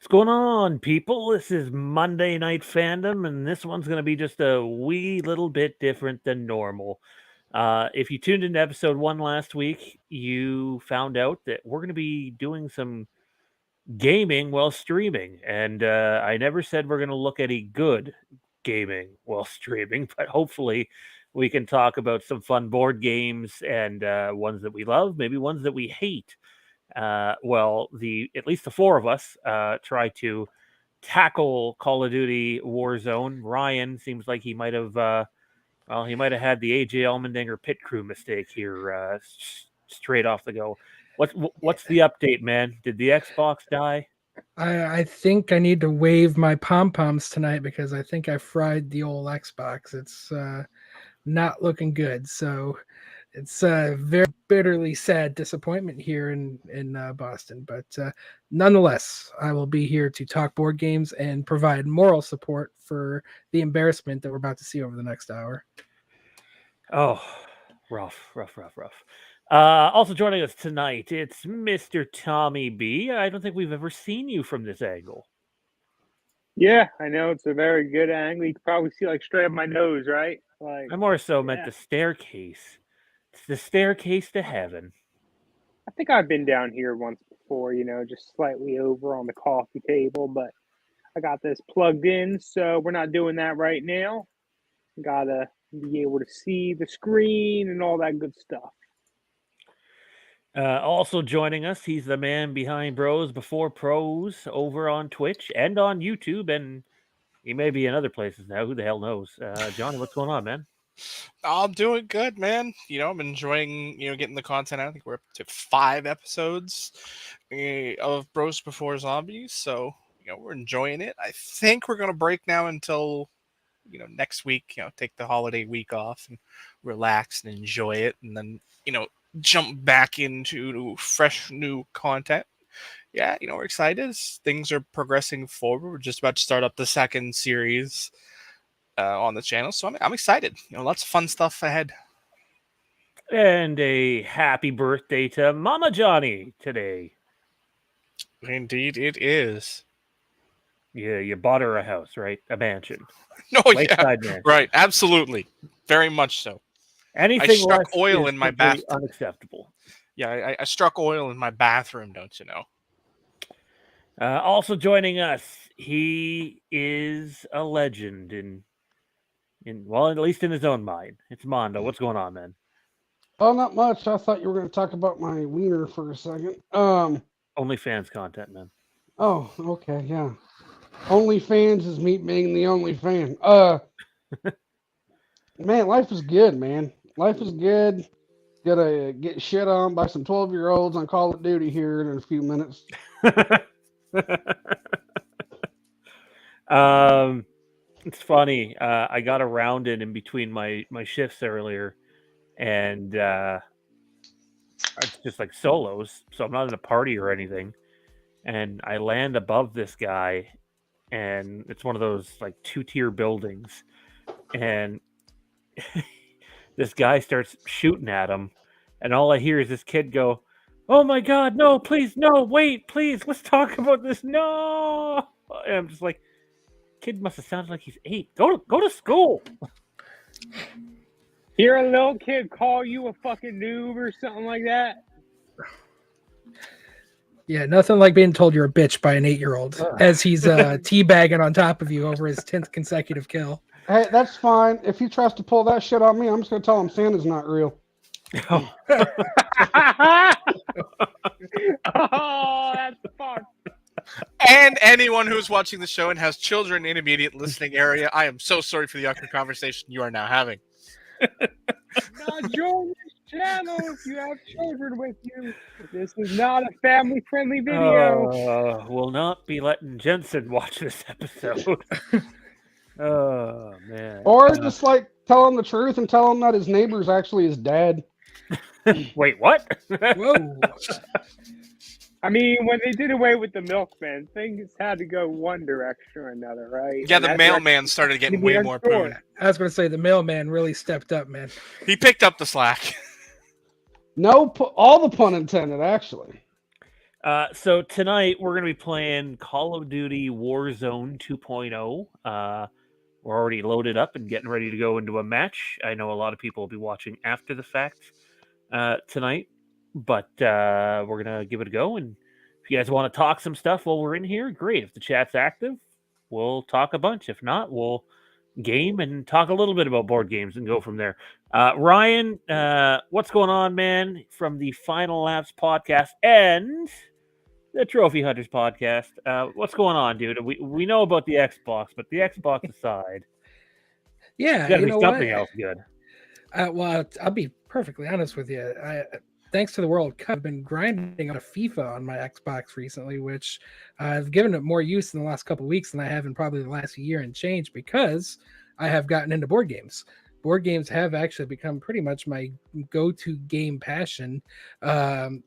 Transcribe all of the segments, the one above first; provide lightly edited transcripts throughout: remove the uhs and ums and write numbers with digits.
What's going on, people? This is Monday Night Fandom, and this one's going to be just a wee little bit different than normal. If you tuned into episode 1 last week, you found out that we're going to be doing some gaming while streaming. And I never said we're going to look at a good gaming while streaming, but hopefully we can talk about some fun board games and ones that we love, maybe ones that we hate. At least the four of us try to tackle Call of Duty Warzone. Ryan seems like he might have had the AJ Allmendinger pit crew mistake here straight off the go. What's the update, man? Did the Xbox die? I think I need to wave my pom-poms tonight because I think I fried the old Xbox. It's not looking good. So it's a very bitterly sad disappointment here in Boston. But nonetheless, I will be here to talk board games and provide moral support for the embarrassment that we're about to see over the next hour. Oh, rough. Also joining us tonight, it's Mr. Tommy B. I don't think we've ever seen you from this angle. Yeah, I know it's a very good angle. You can probably see like straight up my nose, right? Like I more so meant the staircase. It's the staircase to heaven. I think I've been down here once before, just slightly over on the coffee table, but I got this plugged in, so we're not doing that right now. Gotta be able to see the screen and all that good stuff. Also joining us, he's the man behind Bros Before Pros over on Twitch and on YouTube, and he may be in other places now. Who the hell knows? Johnny, what's going on, man? I'm doing good, man. I'm enjoying, getting the content out. I think we're up to 5 episodes of Bros Before Zombies, so, we're enjoying it. I think we're going to break now until, next week, take the holiday week off and relax and enjoy it, and then, jump back into fresh new content. Yeah, we're excited. Things are progressing forward. We're just about to start up the second series on the channel, so I'm excited. Lots of fun stuff ahead. And a happy birthday to Mama Johnny today. Indeed, it is. Yeah, you bought her a house, right? A mansion. No, Lakeside mansion. Right. Absolutely, very much so. Anything I struck less oil is in my bath. Unacceptable. Yeah, I struck oil in my bathroom. Don't you know? Also joining us, he is a legend at least in his own mind. It's Mondo. What's going on, man? Oh, not much. I thought you were going to talk about my wiener for a second. OnlyFans content, man. Oh, okay, yeah. OnlyFans is me being the only fan. Man, life is good, man. Life is good. Gotta get shit on by some 12-year-olds on Call of Duty here in a few minutes. It's funny. I got a round in between my shifts earlier, and it's just like solos, so I'm not in a party or anything. And I land above this guy, and it's one of those like 2-tier buildings, and this guy starts shooting at him, and all I hear is this kid go, "Oh my God, no, please, no, wait, please, let's talk about this, no." And I'm just like, kid must have sounded like he's 8. Go to school. Hear a little kid call you a fucking noob or something like that? Yeah, nothing like being told you're a bitch by an 8-year-old as he's teabagging on top of you over his 10th consecutive kill. Hey, that's fine. If he tries to pull that shit on me, I'm just going to tell him Santa's not real. Oh, that's fun. And anyone who's watching the show and has children in immediate listening area, I am so sorry for the awkward conversation you are now having. Not join this channel if you have children with you. This is not a family-friendly video. We'll not be letting Jensen watch this episode. Oh, man. Or just like tell him the truth and tell him that his neighbor's actually his dad. Wait, what? Whoa. I mean, when they did away with the milkman, things had to go one direction or another, right? Yeah, the mailman started getting way more prone. I was going to say the mailman really stepped up, man. He picked up the slack. No, all the pun intended, actually. So tonight we're going to be playing Call of Duty Warzone 2.0. We're already loaded up and getting ready to go into a match. I know a lot of people will be watching after the fact tonight, but we're going to give it a go. And if you guys want to talk some stuff while we're in here, great. If the chat's active, we'll talk a bunch. If not, we'll game and talk a little bit about board games and go from there. Ryan, what's going on, man? From the Final Laps podcast and the Trophy Hunters podcast. What's going on, dude? We know about the Xbox, but the Xbox aside, Yeah, gotta you be know something what? else good. Well, I'll be perfectly honest with you. Thanks to the World Cup, I've been grinding on a FIFA on my Xbox recently, which I've given it more use in the last couple of weeks than I have in probably the last year and change because I have gotten into board games. Board games have actually become pretty much my go-to game passion.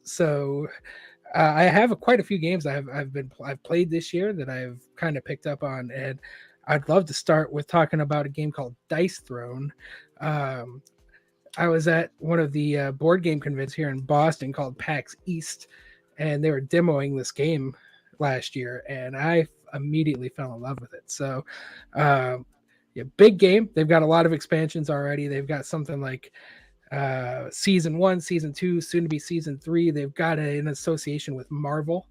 So I have quite a few games I've played this year that I've kind of picked up on, and I'd love to start with talking about a game called Dice Throne. Um, I was at one of the board game conventions here in Boston called PAX East, and they were demoing this game last year, and I immediately fell in love with it. So, yeah, big game. They've got a lot of expansions already. They've got something like season 1, season 2, soon to be season 3. They've got an association with Marvel.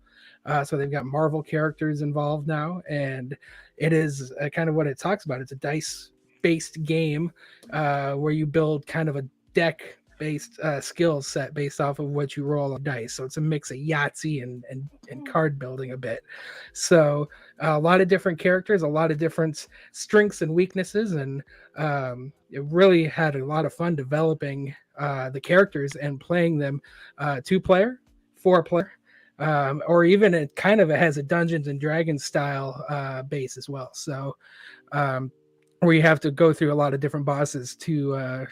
So they've got Marvel characters involved now, and it is kind of what it talks about. It's a dice based game where you build kind of a deck based skill set based off of what you roll on dice. So it's a mix of Yahtzee and card building a bit. So a lot of different characters, a lot of different strengths and weaknesses, and it really had a lot of fun developing the characters and playing them 2-player, 4-player. Or even it has a Dungeons and Dragons style base as well. So where you have to go through a lot of different bosses to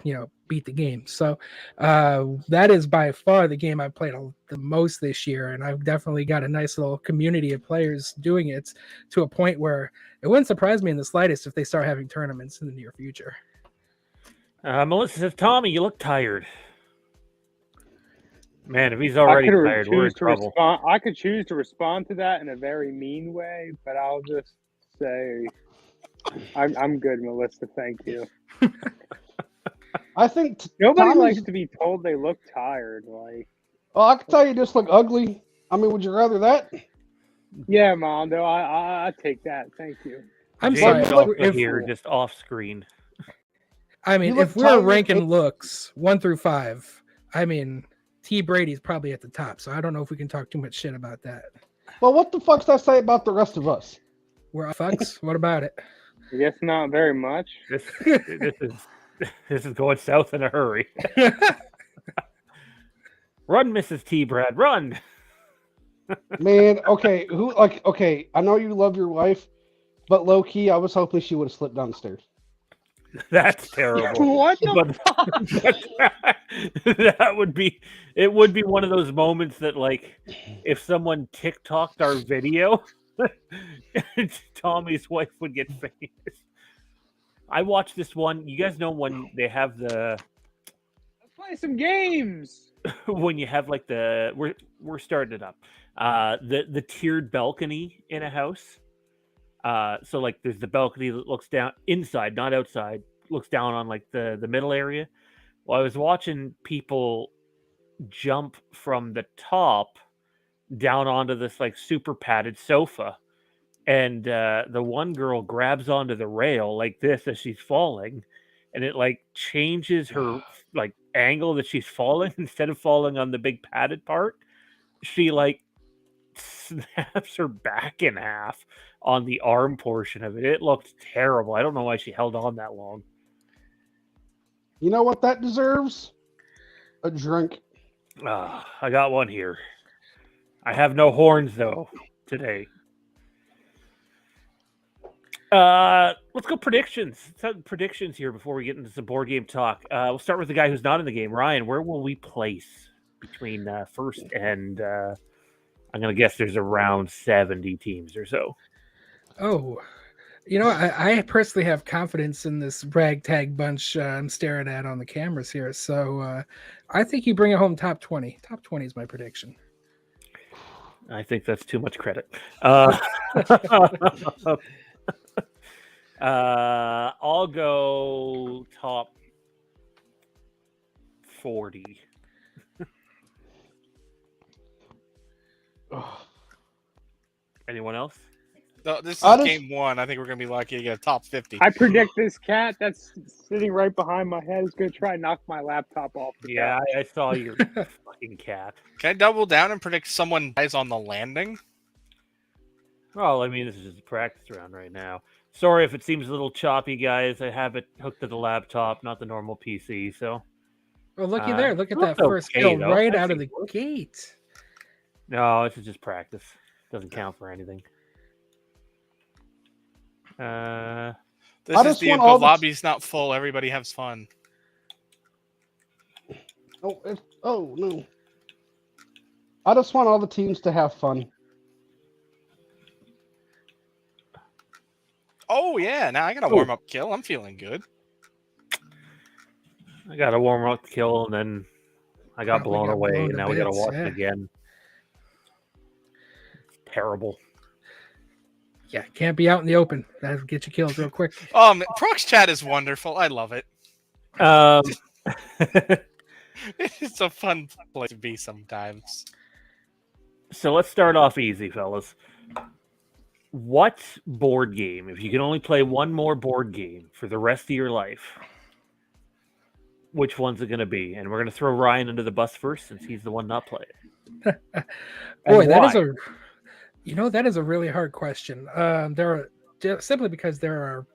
beat the game. So that is by far the game I've played the most this year, and I've definitely got a nice little community of players doing it to a point where it wouldn't surprise me in the slightest if they start having tournaments in the near future. Melissa says, Tommy, you look tired. Man, if he's already tired, we're in trouble. I could choose to respond to that in a very mean way, but I'll just say I'm good, Melissa. Thank you. I think nobody likes to be told they look tired. Like, well, I can tell you just look ugly. I mean, would you rather that? Yeah, Mondo, I take that. Thank you. I'm James sorry. If here, just off screen. I mean, if we're ranking looks 1 through 5, I mean, T. Brady's probably at the top, so I don't know if we can talk too much shit about that. Well, what the fuck's that say about the rest of us? We're fucks. What about it? I guess not very much. This is going south in a hurry. Run, Mrs. T. Brad, run. Man, okay, I know you love your wife, but low key, I was hoping she would have slipped downstairs. That's terrible. What the fuck? It would be one of those moments that, like, if someone TikToked our video, Tommy's wife would get famous. I watched this one. You guys know when they have let's play some games. When you have like we're starting it up. The tiered balcony in a house. So like there's the balcony that looks down inside, not outside, looks down on like the middle area. Well, I was watching people jump from the top down onto this like super padded sofa. And the one girl grabs onto the rail like this as she's falling, and it like changes her like angle that she's falling. Instead of falling on the big padded part, she like snaps her back in half on the arm portion of it. It looked terrible. I don't know why she held on that long. You know what that deserves? A drink. I got one here. I have no horns though today. Let's go predictions. Let's have predictions here before we get into some board game talk. We'll start with the guy who's not in the game. Ryan, where will we place between first and I'm going to guess there's around 70 teams or so. Oh, I personally have confidence in this ragtag bunch I'm staring at on the cameras here. So I think you bring it home top 20. Top 20 is my prediction. I think that's too much credit. I'll go top 40. Anyone else? No, this I is just- game one. I think we're gonna be lucky to get a top 50. I predict this cat that's sitting right behind my head is going to try and knock my laptop off. The Yeah, couch. I saw your fucking cat. Can I double down and predict someone dies on the landing? Well, I mean, this is just a practice round right now. Sorry if it seems a little choppy, guys. I have it hooked to the laptop, not the normal PC. So Oh, looky there. Look at that that's first okay, kill though. right That's out of the good. gate. no, this is just practice. Doesn't count for anything. This I is just the want all the- lobby's not full. Everybody has fun. Oh no! I just want all the teams to have fun. Oh yeah, now I got a warm up kill. I'm feeling good. I got a warm up kill, and then I got Probably blown got away, blown and to now we got to bits, watch yeah. it again. It's terrible. Yeah, can't be out in the open. That'll get you killed real quick. Prox chat is wonderful. I love it. Um, It's a fun place to be sometimes. so let's start off easy, fellas. What board game, if you can only play one more board game for the rest of your life, which one's it going to be? And we're going to throw Ryan under the bus first, since he's the one not playing. Boy, that is why? that is a really hard question. There are simply because there are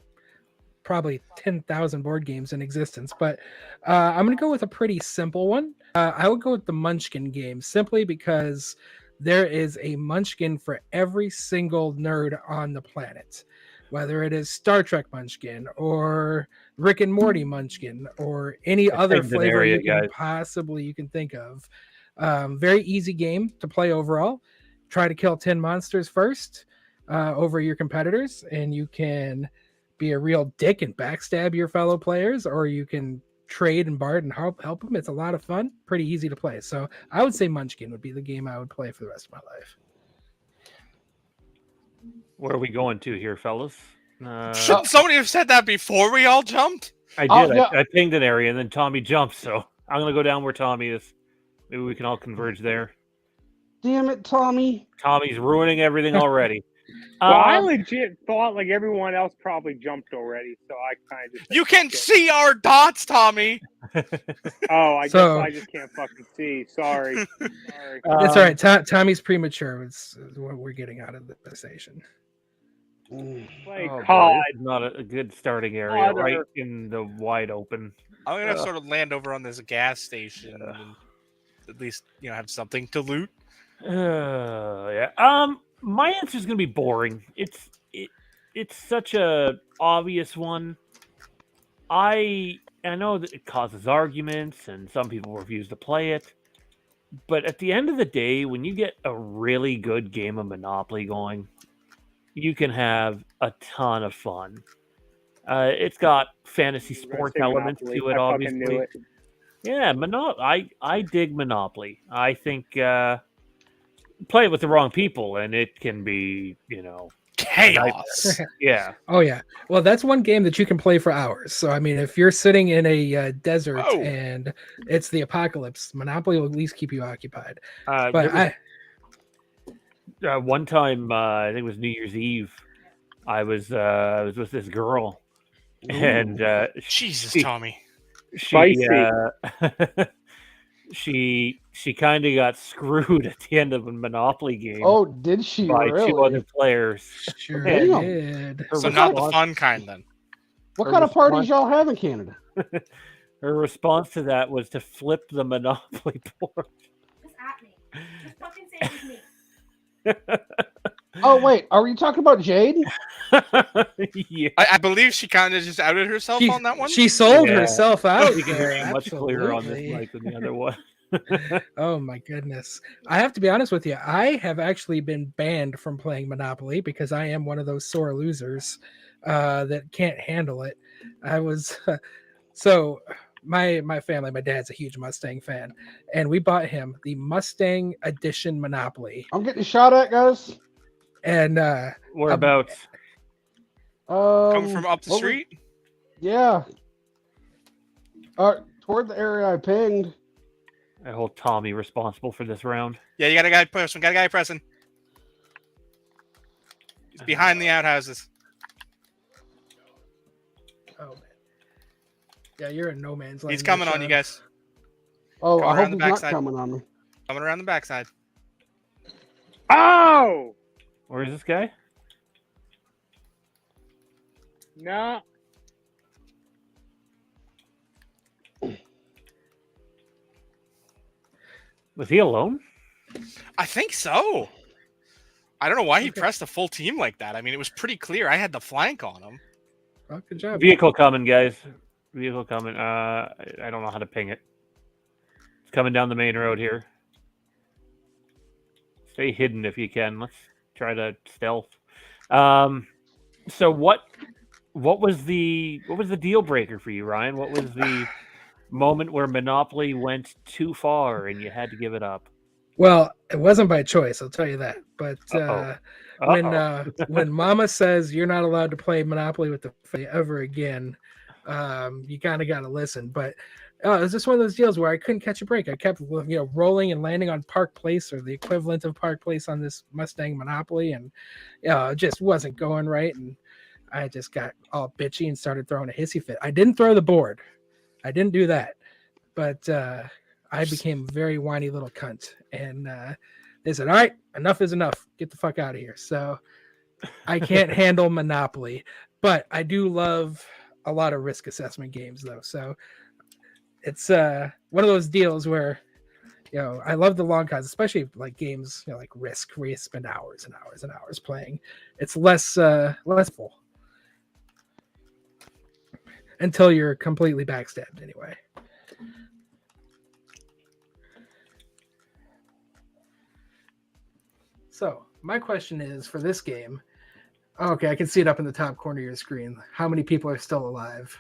probably 10,000 board games in existence, but I'm going to go with a pretty simple one. I would go with the Munchkin game, simply because there is a Munchkin for every single nerd on the planet, whether it is Star Trek Munchkin or Rick and Morty Munchkin or any other picked an flavor area, you can guys. possibly think of. Very easy game to play overall. Try to kill 10 monsters first over your competitors, and you can be a real dick and backstab your fellow players, or you can trade and bard and help them. It's a lot of fun, pretty easy to play. So I would say Munchkin would be the game I would play for the rest of my life. Where are we going to here, fellas? Shouldn't somebody have said that before we all jumped? I Oh, did. yeah. I pinged an area, and then Tommy jumped, so I'm going to go down where Tommy is. Maybe we can all converge there. Damn it, Tommy! Tommy's ruining everything already. Well, I legit thought like everyone else probably jumped already, so I kind of just. You can see our dots, Tommy. Oh, I So- guess I just can't fucking see. Sorry. Sorry. That's all right. Tommy's premature. Is what we're getting out of the station. Play Oh, boy, COD. this is not a good starting area, COD or- right in the wide open. I'm gonna sort of land over on this gas station and at least have something to loot. Yeah. My answer is gonna be boring. It's such a obvious one. I know that it causes arguments, and some people refuse to play it. But at the end of the day, when you get a really good game of Monopoly going, you can have a ton of fun. It's got fantasy I was gonna sports say elements Monopoly. to it, I fucking obviously. knew it. Yeah, I dig Monopoly. I think play it with the wrong people, and it can be, Chaos. yeah. Oh yeah. Well, that's one game that you can play for hours. So I mean, if you're sitting in a desert Oh. and it's the apocalypse, Monopoly will at least keep you occupied. There But was, one time, I think it was New Year's Eve, I was with this girl, and Jesus, she- Tommy. she she kind of got screwed at the end of a Monopoly game Oh, did she by really? two other players. sure Damn. did. Her So not the response- fun kind then. What her kind of parties response- y'all have in Canada? Her response to that was to flip the Monopoly board. Just at me. Just fucking say it was me. Oh wait, are you talking about Jade? Yeah. I believe she kind of just outed herself on that one. She sold Yeah. herself out. You can hear there, me much clearer on this absolutely. mic than the other one. Oh my goodness. I have to be honest with you. I have actually been banned from playing Monopoly because I am one of those sore losers that can't handle it. I was so my family, my dad's a huge Mustang fan, and we bought him the Mustang Edition Monopoly. I'm getting shot at, guys. And Whereabouts? Coming from up the what was- street. Yeah. Toward the area I pinged. I hold Tommy responsible for this round. Yeah, you got a guy pressing. Got a guy pressing. He's behind the outhouses. oh man, yeah, you're in no man's land. He's coming there, on you Sean. guys. Oh, Coming I around hope the he's not backside. coming on me. Coming around the backside. Oh Where is this guy? no! Was he alone? I think so. I don't know why he Okay. pressed a full team like that. I mean, it was pretty clear. I had the flank on him. Oh, good job. Vehicle coming, guys. Vehicle coming. I don't know how to ping it. It's coming down the main road here. Stay hidden if you can. Let's try to stealth. So what was the deal breaker for you, Ryan? What was the moment where Monopoly went too far and you had to give it up? Well, it wasn't by choice, I'll tell you that. But Uh-oh. when Mama says you're not allowed to play Monopoly with the family ever again, you kind of got to listen. But it was just one of those deals where I couldn't catch a break. I kept rolling and landing on Park Place or the equivalent of Park Place on this Mustang Monopoly, and it just wasn't going right. And I just got all bitchy and started throwing a hissy fit. I didn't throw the board. I didn't do that, but I became a very whiny little cunt, and they said, "All right, enough is enough. Get the fuck out of here." So I can't handle Monopoly, but I do love a lot of risk assessment games, though. So it's one of those deals where I love the long cons, especially like games like Risk, where you spend hours and hours and hours playing. It's less full until you're completely backstabbed anyway. So my question is, for this game, okay, I can see it up in the top corner of your screen. How many people are still alive,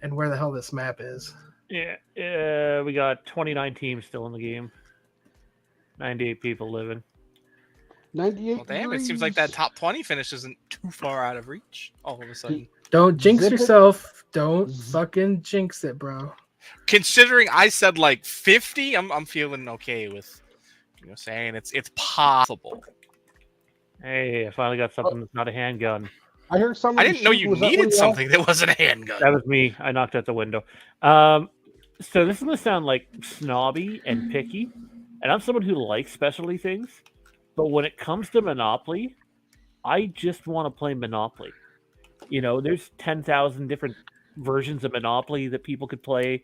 and where the hell this map is? Yeah, we got 29 teams still in the game. 98 people living. 98 Well, damn, it seems like that top 20 finish isn't too far out of reach all of a sudden. Don't jinx Zip it. yourself. Don't fucking jinx it, bro. Considering I said like 50, I'm feeling okay with saying it's possible. Hey, I finally got something that's not a handgun. I heard I somebody. didn't know you needed something that wasn't a handgun. That was me. I knocked out the window. So this is going to sound like snobby and picky, and I'm someone who likes specialty things, but when it comes to Monopoly, I just want to play Monopoly. There's 10,000 different versions of Monopoly that people could play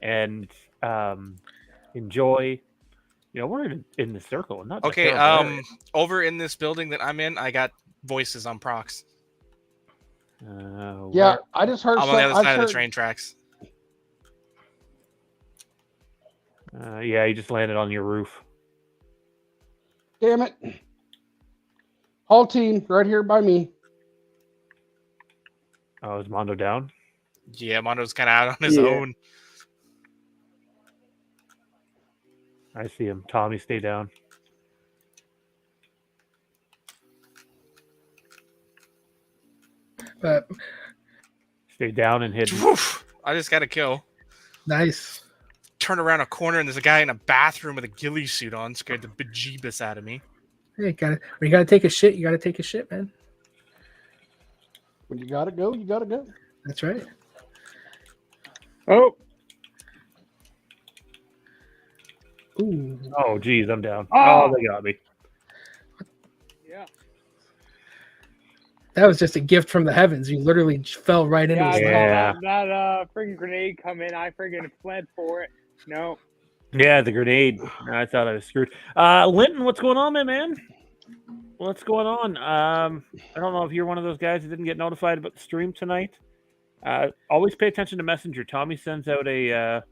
and enjoy. We're in the circle. And not the Okay, terrible area. over in this building that I'm in, I got voices on procs. Yeah, I just heard. I'm on the other side of the train tracks. Yeah, you just landed on your roof. Damn it! Whole team right here by me. Oh, is Mondo down? Yeah, Mondo's kind of out on his Yeah. own. I see him. Tommy, stay down. But Stay down and hidden. Woof, I just got a kill. nice. Turn around a corner and there's a guy in a bathroom with a ghillie suit on. Scared the bejeebus out of me. Hey, when you gotta take a shit, you gotta take a shit, man. When you gotta go, you gotta go. That's right. Oh, Ooh. Oh, geez, I'm down. Oh. Oh, they got me. yeah. That was just a gift from the heavens. You literally fell right into Yeah, I his saw Yeah. that friggin' grenade come in. I friggin' fled for it. No. Yeah, the grenade. I thought I was screwed. Linton, what's going on, man? What's going on? I don't know if you're one of those guys that didn't get notified about the stream tonight. Always pay attention to Messenger. Tommy sends out a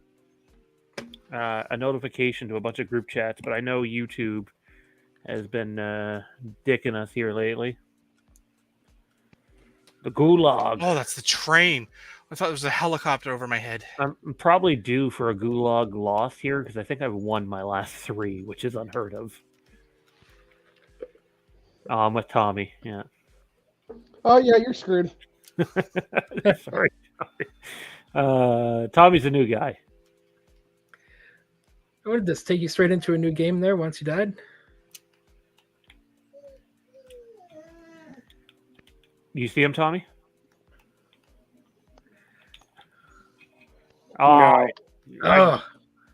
notification to a bunch of group chats, but I know YouTube has been dicking us here lately. The gulag. Oh, that's the train. I thought there was a helicopter over my head. I'm probably due for a gulag loss here because I think I've won my last 3, which is unheard of. Oh, I'm with Tommy. Yeah. Oh yeah, you're screwed. Sorry. Tommy's a new guy. What did this take you straight into a new game there once you died? You see him, Tommy? No. I Oh,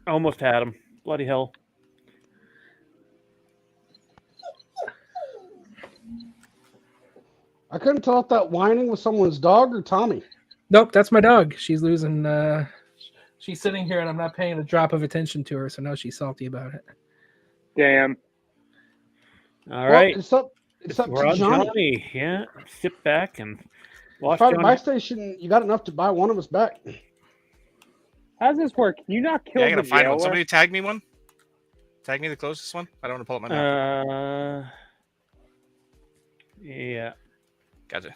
almost had him. Bloody hell. I couldn't tell if that whining was someone's dog or Tommy. nope, that's my dog. She's losing. She's sitting here, and I'm not paying a drop of attention to her, so now she's salty about it. Damn. All right. It's up We're to on Johnny. Johnny. Yeah. Sit back and watch If I Johnny. buy station, you got enough to buy one of us back. How does this work? Can you not kill Yeah, I the gotta find one. jailer? Somebody tag me one. Tag me the closest one. I don't want to pull up my map. Yeah. Gotcha.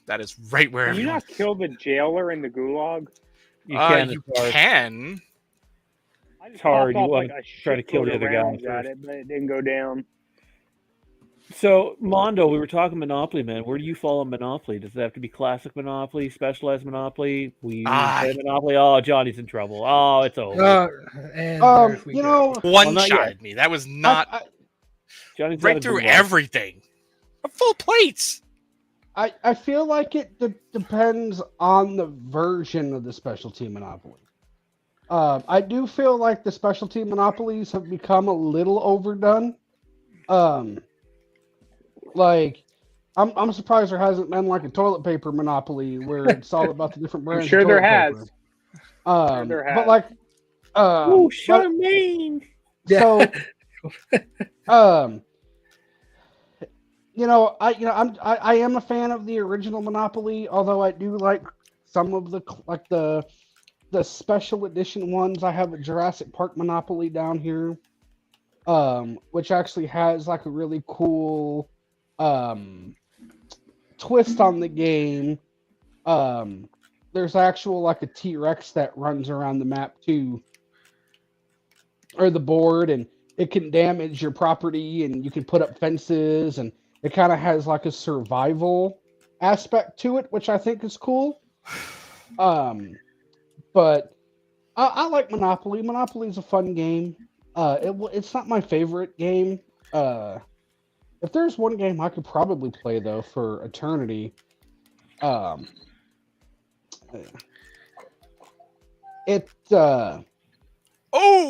That is right where Can you everyone. not kill the jailer in the gulag? You can. You it's hard. can. I just hard. popped You off wanna like a try to kill the shitload other of guy rounds first. at it, but it didn't go down. So, Mondo, we were talking Monopoly, man. Where do you fall on Monopoly? Does it have to be classic Monopoly, specialized Monopoly? We play Monopoly. Oh, Johnny's in trouble. Oh, it's over. And there we You go. know, One not shot yet. at me. That was not Johnny's got a right good through one. everything. Full plates. I feel like it depends on the version of the specialty monopoly. I do feel like the specialty monopolies have become a little overdone. Like I'm surprised there hasn't been like a toilet paper monopoly where it's all about the different brands. I'm sure of there toilet has. paper. there But has. like, Oh, but- Charmaine! so, I am a fan of the original Monopoly, although I do like some of the special edition ones. I have a Jurassic Park Monopoly down here, which actually has like a really cool twist on the game. There's actual like a T-Rex that runs around the map too, or the board, and it can damage your property, and you can put up fences, and it kind of has like a survival aspect to it, which I think is cool. But I like Monopoly. Monopoly is a fun game. It's not my favorite game. If there's one game I could probably play though for eternity, Oh,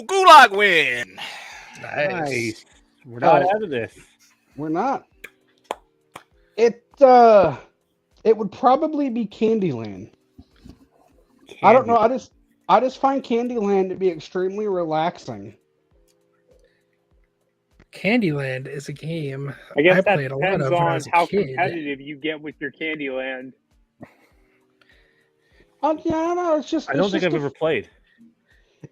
Gulag win. Nice. We're not out of this. We're not. It would probably be Candyland. I don't know. I just find Candyland to be extremely relaxing. Candyland is a game I guess I that played a lot depends of when I on was a how kid. competitive you get with your Candyland. Yeah, no, it's just. I don't think I've ever played.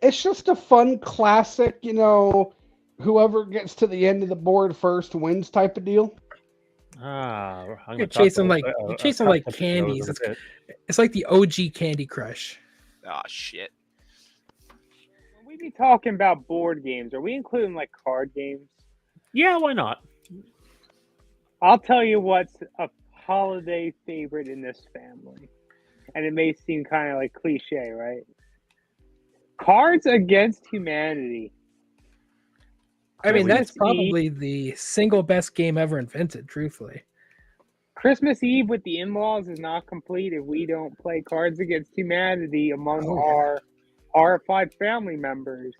It's just a fun classic, whoever gets to the end of the board first wins type of deal. You're chasing like candies. It's like the OG Candy Crush. Oh shit. When we be talking about board games, are we including like card games? Yeah, why not? I'll tell you what's a holiday favorite in this family. And it may seem kind of like cliche, right? Cards Against Humanity. I mean, that's Christmas probably the single best game ever invented, truthfully. Christmas Eve with the in-laws is not complete if we don't play Cards Against Humanity among our horrified family members.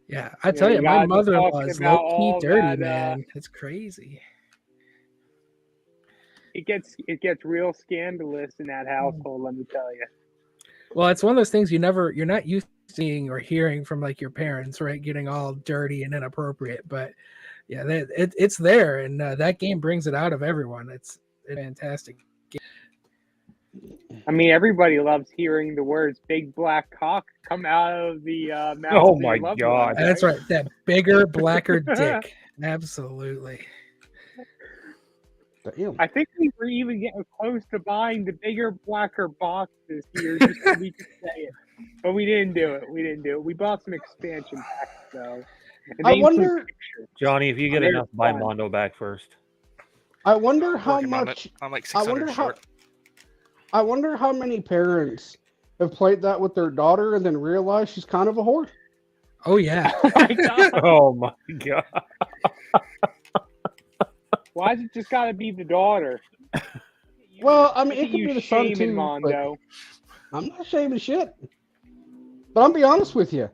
Yeah, I tell you, my guys are mother-in-law talking is about low-key all dirty, that, man. It's crazy. It gets real scandalous in that household, let me tell you. Well, it's one of those things you're not used to seeing or hearing from like your parents, right? Getting all dirty and inappropriate, but yeah, it's there, and that game brings it out of everyone. It's a fantastic game. I mean, everybody loves hearing the words "big black cock" come out of the mouth. Oh of your my loved God. ones, That's right, that bigger, blacker dick. Absolutely. Damn. I think we were even getting close to buying the bigger, blacker box this year just so we could say it. But we didn't do it. We bought some expansion packs, though. And I they include wonder. pictures. Johnny, if you get They're enough, buy fun. Mondo back first. I wonder how Working on it. much. I'm like I 600 wonder how. short. I wonder how many parents have played that with their daughter and then realized she's kind of a whore. Oh yeah. Oh my God. Oh my god! Why's it just got to be the daughter? Well, I mean, Look it at could you be the son shaming too. But Mondo. I'm not shaming shit. But I'll be honest with you.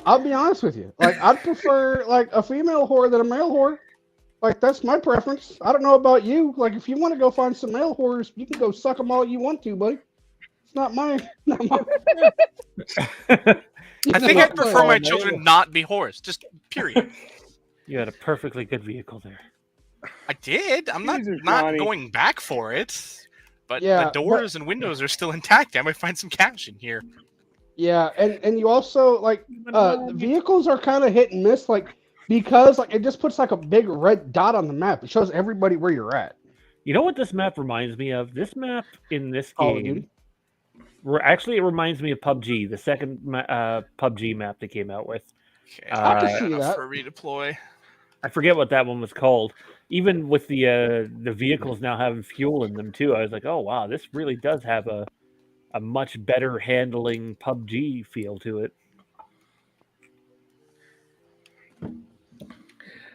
Like, I'd prefer like a female whore than a male whore. Like, that's my preference. I don't know about you. Like, if you want to go find some male whores, you can go suck them all you want to, buddy. It's not my. I think I'd prefer my children not be whores. Just period. You had a perfectly good vehicle there. I did. I'm not Jesus, not Johnny. going back for it. But Yeah, the doors and windows are still intact. I might find some cash in here. Yeah, and you also like the vehicles are kind of hit and miss, like because like it just puts like a big red dot on the map. It shows everybody where you're at. You know what this map reminds me of? This map in this Call of game. Duty. Actually, it reminds me of PUBG, the second PUBG map they came out with. Okay, I can fair see enough that. for a redeploy. I forget what that one was called. Even with the vehicles now having fuel in them too, I was like, oh wow, this really does have a much better handling PUBG feel to it.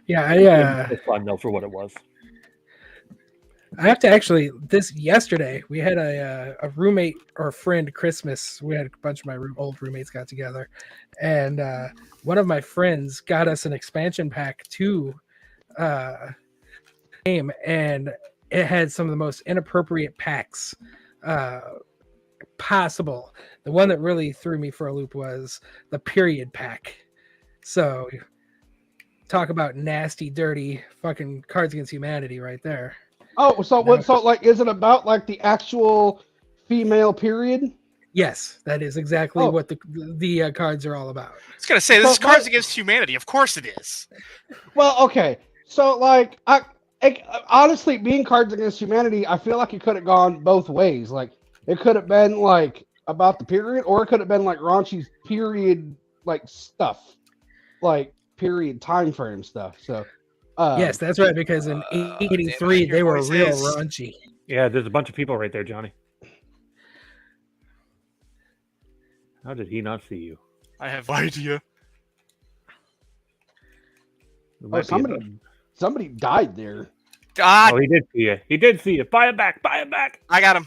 Yeah, It's fun though for what it was. I have to actually. Yesterday we had a roommate or a friend Christmas. We had a bunch of my old roommates got together, and one of my friends got us an expansion pack to game, and it had some of the most inappropriate packs possible. The one that really threw me for a loop was the period pack. So talk about nasty, dirty fucking Cards Against Humanity right there. Oh, so what? So like, is it about like the actual female period? Yes, that is exactly Oh. what the cards are all about. I was gonna say this is So Cards my- Against Humanity. Of course it is. Well, okay. So like, honestly, being Cards Against Humanity, I feel like it could have gone both ways. Like, it could have been like about the period, or it could have been like raunchy period like stuff, like period time frame stuff. So. Yes, that's right. Because in damn, '83 your they were voice real is- raunchy. Yeah, there's a bunch of people right there, Johnny. How did he not see you? I have no idea. There might be somebody died there. God, Oh, he did see you. He did see you. Buy it back. Buy it back. I got him.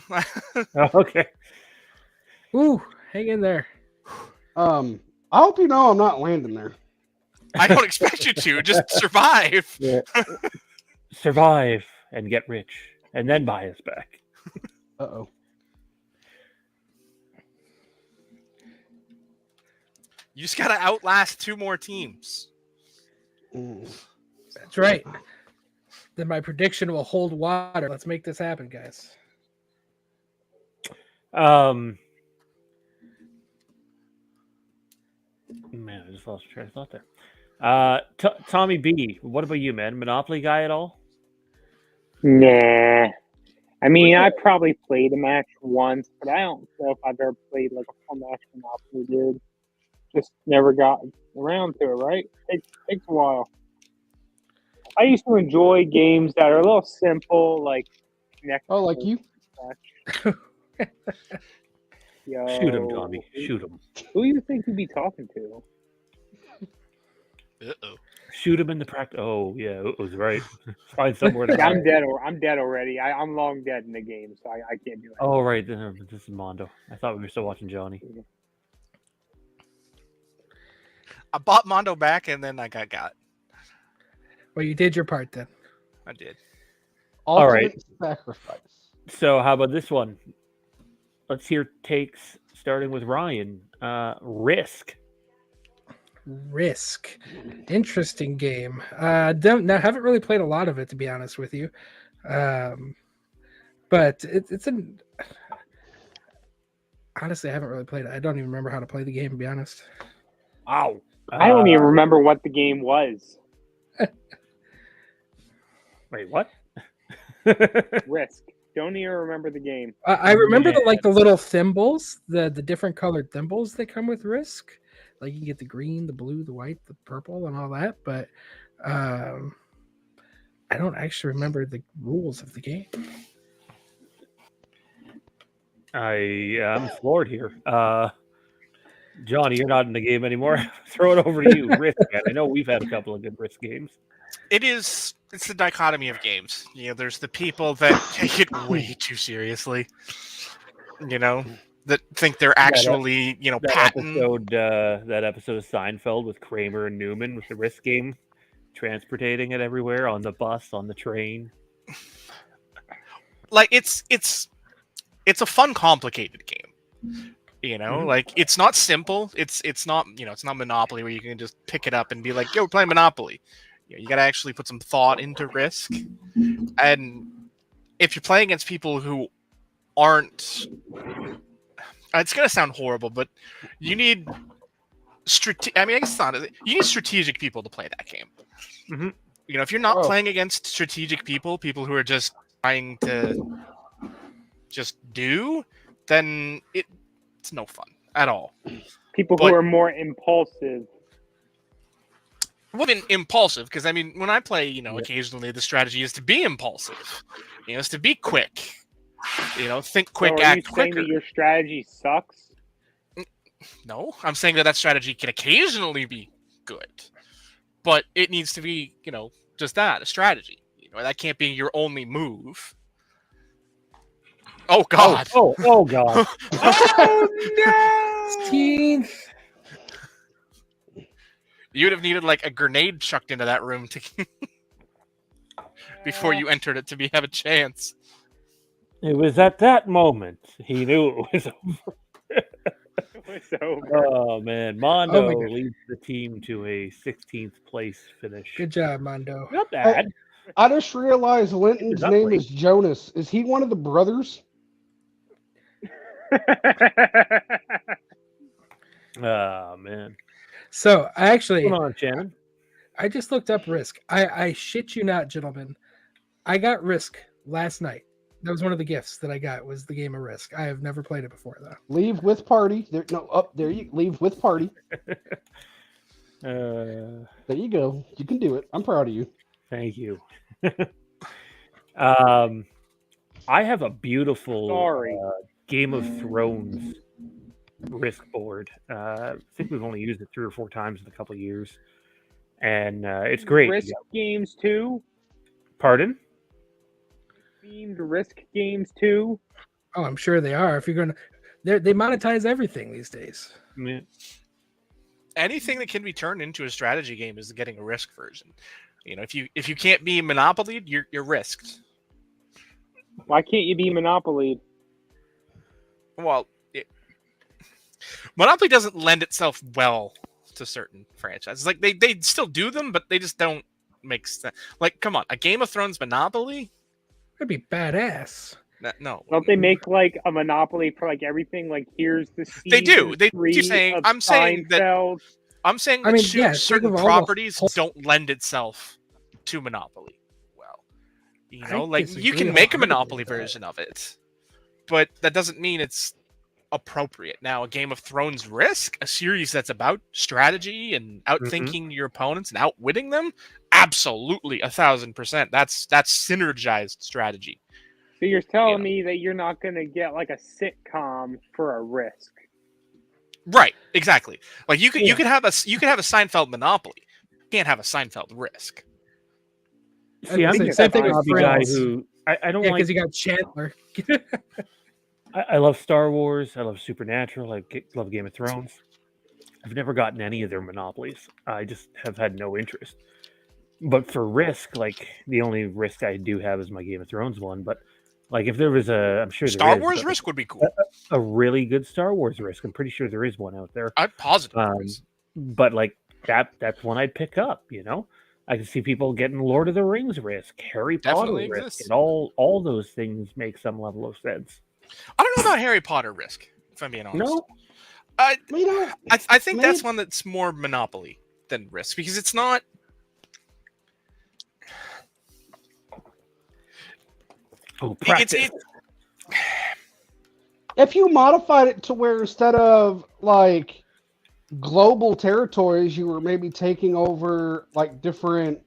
Oh, okay. Ooh, hang in there. I hope you know I'm not landing there. I don't expect you to. Just survive. Yeah. Survive and get rich, and then buy us back. Uh-oh. You just gotta outlast 2 more teams. Mm. That's right. Then my prediction will hold water. Let's make this happen, guys. Man, I just lost track of thought there. Tommy B, what about you, man? Monopoly guy at all? Nah. I mean, I probably played a match once, but I don't know if I've ever played like a full match Monopoly, dude. Just never got around to it, right? Takes a while. I used to enjoy games that are a little simple, like next. Oh, like you? Yo, Shoot him, Tommy. Shoot him. Who do you think you'd be talking to? Uh-oh. Shoot him in the practice. Oh, yeah, it was right. Find somewhere to I'm hide. dead. I'm dead already. I'm long dead in the game, so I can't do it. Oh, right. This is Mondo. I thought we were still watching Johnny. I bought Mondo back and then I got. Well, you did your part then. I did. All right. Ultimate Sacrifice. So, how about this one? Let's hear takes starting with Ryan. Risk. Risk. Interesting game. Haven't really played a lot of it, to be honest with you. But it's an. Honestly, I haven't really played it. I don't even remember how to play the game, to be honest. Wow. I don't even remember what the game was. Wait, what? Risk. Don't even remember the game. I remember Man. the little thimbles, the different colored thimbles that come with Risk. Like you can get the green, the blue, the white, the purple, and all that. But I don't actually remember the rules of the game. I'm floored here. Johnny, you're not in the game anymore. Throw it over to you. Risk, man. I know we've had a couple of good Risk games. It's the dichotomy of games. There's the people that take it way too seriously. That think they're actually, patent. That episode of Seinfeld with Kramer and Newman with the Risk game, transportating it everywhere on the bus, on the train. Like it's a fun, complicated game. Like it's not simple. It's not it's not Monopoly where you can just pick it up and be like, "Yo, we're playing Monopoly." You got to actually put some thought into Risk, and if you're playing against people who aren't, it's gonna sound horrible, but you need I guess it's not. You need strategic people to play that game. Mm-hmm. If you're not playing against strategic people who are just trying to just do, then it's no fun at all. People who are more impulsive. Well, impulsive, because when I play, occasionally the strategy is to be impulsive. Is to be quick. Think quick, So act quicker. quicker. That your strategy sucks? No, I'm saying that strategy can occasionally be good, but it needs to be, just that, a strategy. That can't be your only move. Oh God! Oh God! Oh no! 16th. You would have needed like a grenade chucked into that room to before you entered it to have a chance. It was at that moment he knew it was over. It was over. Oh man, Mondo leads the team to a 16th place finish. Good job, Mondo. Not bad. I just realized Linton's name is Jonas. Is he one of the brothers? Oh man. So I actually, come on, Shannon. I just looked up Risk. I shit you not, gentlemen. I got Risk last night. That was one of the gifts that I got, was the game of Risk. I have never played it before though. Leave with party. There you leave with party. There you go. You can do it. I'm proud of you. Thank you. I have a beautiful Game of Thrones Risk board. I think we've only used it 3 or 4 times in a couple of years, and it's great. Risk games too. Pardon? Themed Risk games too. Oh, I'm sure they are. If you're gonna, they monetize everything these days. Yeah. Anything that can be turned into a strategy game is getting a Risk version. If you can't be Monopoly, you're risked. Why can't you be Monopoly? Well, Monopoly doesn't lend itself well to certain franchises. Like they still do them, but they just don't make sense. Like, come on, a Game of Thrones Monopoly? That'd be badass. No. Don't they make like a Monopoly for like everything? Like here's the season they do. I'm saying that certain properties don't lend itself to Monopoly well. Like you can make a Monopoly version of it, but that doesn't mean it's appropriate. Now, a Game of Thrones Risk, a series that's about strategy and outthinking your opponents and outwitting them, absolutely 1,000%. That's synergized strategy. So you're telling me that you're not going to get like a sitcom for a Risk? Right, exactly. Like you could have a Seinfeld Monopoly. You can't have a Seinfeld Risk. See, I'm the same thing with the guy who I don't like, because you got Chandler. I love Star Wars. I love Supernatural. I love Game of Thrones. I've never gotten any of their monopolies. I just have had no interest. But for Risk, like the only Risk I do have is my Game of Thrones one. But like if there was I'm sure Star Wars Risk would be cool. A really good Star Wars Risk. I'm pretty sure there is one out there. I'm positive. But like that's one I'd pick up. I can see people getting Lord of the Rings Risk, Harry Potter Risk, and all those things make some level of sense. I don't know about Harry Potter Risk, if I'm being honest. No, I think that's one that's more Monopoly than Risk because it's not. Oh, It's practice. If you modified it to where instead of like global territories, you were maybe taking over like different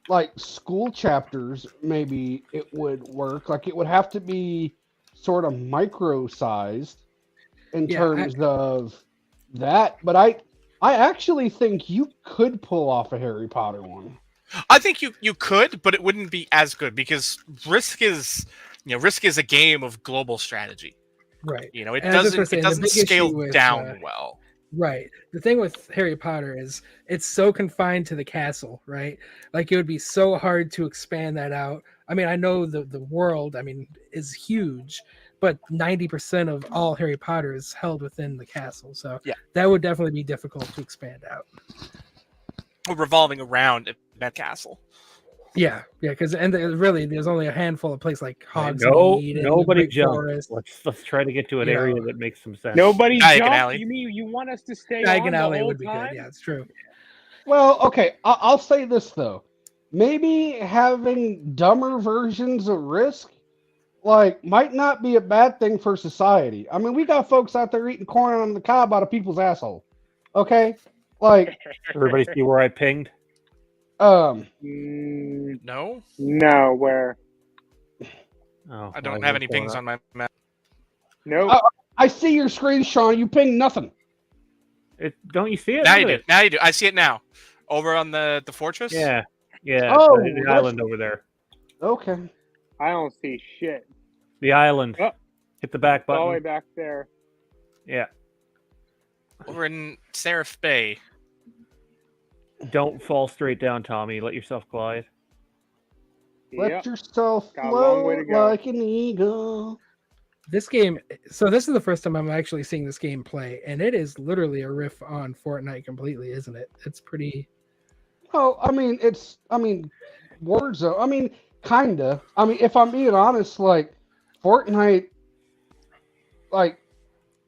like school chapters, maybe it would work. Like it would have to be sort of micro sized in Yeah, terms of that. But I actually think you could pull off a Harry Potter one. I think you could, but it wouldn't be as good because Risk is a game of global strategy. right. You know, it And I was just gonna doesn't say, the big scale issue with down well. right. The thing with Harry Potter is it's so confined to the castle, right? Like it would be so hard to expand that out. I mean, I know the world, I mean, is huge, but 90% of all Harry Potter is held within the castle. So Yeah. that would definitely be difficult to expand out. Revolving around that castle. Yeah, because really there's only a handful of places like No, Hogsmeade and the nobody Great jump. Forest. Let's try to get to an You area know. that makes some sense. Nobody Diagon jump? Alley. You mean you want us to stay Diagon on the Alley whole would be time? good. Yeah, it's true. Well, okay, I'll say this though. Maybe having dumber versions of Risk like might not be a bad thing for society. I mean, we got folks out there eating corn on the cob out of people's asshole. Okay? Like Everybody see where I pinged? No, No, where? Oh, I don't have any pings on. on my map. Nope. I see your screen, Sean. You ping nothing. Don't you see it? Now Look you at do. it. Now you do. I see it now. Over on the fortress. Yeah. Oh, the that's- island over there. Okay. I don't see shit. The island. Oh. Hit the back All the way button. back there. Yeah. Over in Seraph Bay. Don't fall straight down, Tommy. Let yourself glide. Let Yep. yourself Got a long way to float go. like an eagle. This game, so this is the first time I'm actually seeing this game play, and it is literally a riff on Fortnite completely, isn't it? It's pretty. Oh, I mean, Warzone. I mean, kinda. I mean, if I'm being honest, like Fortnite, like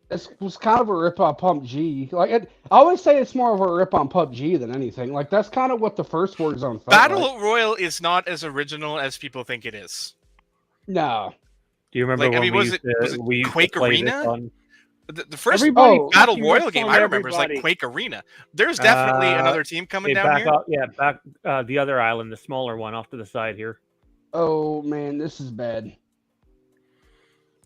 it was kind of a rip on PUBG. Like, I always say it's more of a rip on PUBG than anything. Like, that's kind of what the first Warzone felt Battle like. Royale is not as original as people think it is. No. Do you remember Like, I when mean, we was used it- was to, it we used Quake to play Arena? this on? The first Everybody Battle fucking Royale rips game on I remember is like everybody. Quake Arena. There's definitely Uh, another team coming Hey, down back here. up. Yeah, back the other island, the smaller one off to the side here. Oh man, this is bad.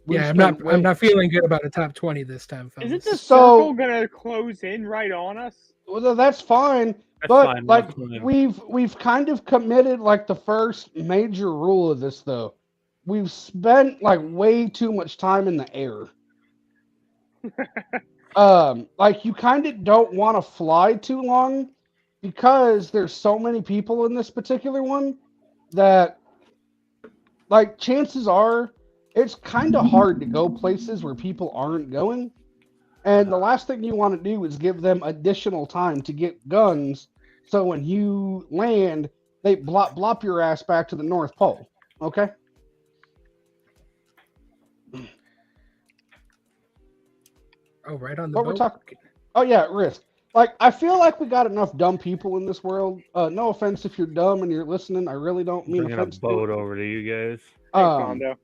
Yeah, I'm spent not. I'm not feeling good about a top 20 this time, fellas. Isn't the So- circle gonna close in right on us? Well, that's fine. That's But fine. like that's fine. we've kind of committed like the first major rule of this though. We've spent like way too much time in the air. Like you kind of don't want to fly too long because there's so many people in this particular one that like chances are it's kind of hard to go places where people aren't going. And the last thing you want to do is give them additional time to get guns. So when you land, they blop your ass back to the North Pole. Okay? Oh, right on the What we're boat. talking- Oh yeah, Risk. Like I feel like we got enough dumb people in this world. No offense if you're dumb and you're listening. I really don't mean Bringing a offense. boat over to you guys. Thanks, Mondo.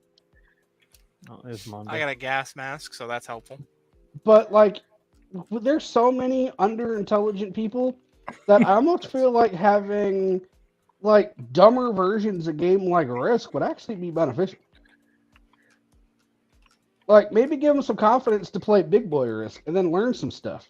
Oh, there's Monday. I got a gas mask, so that's helpful. But like, there's so many underintelligent people that I almost feel like having like dumber versions of game like Risk would actually be beneficial. Like maybe give them some confidence to play big boy Risk and then learn some stuff.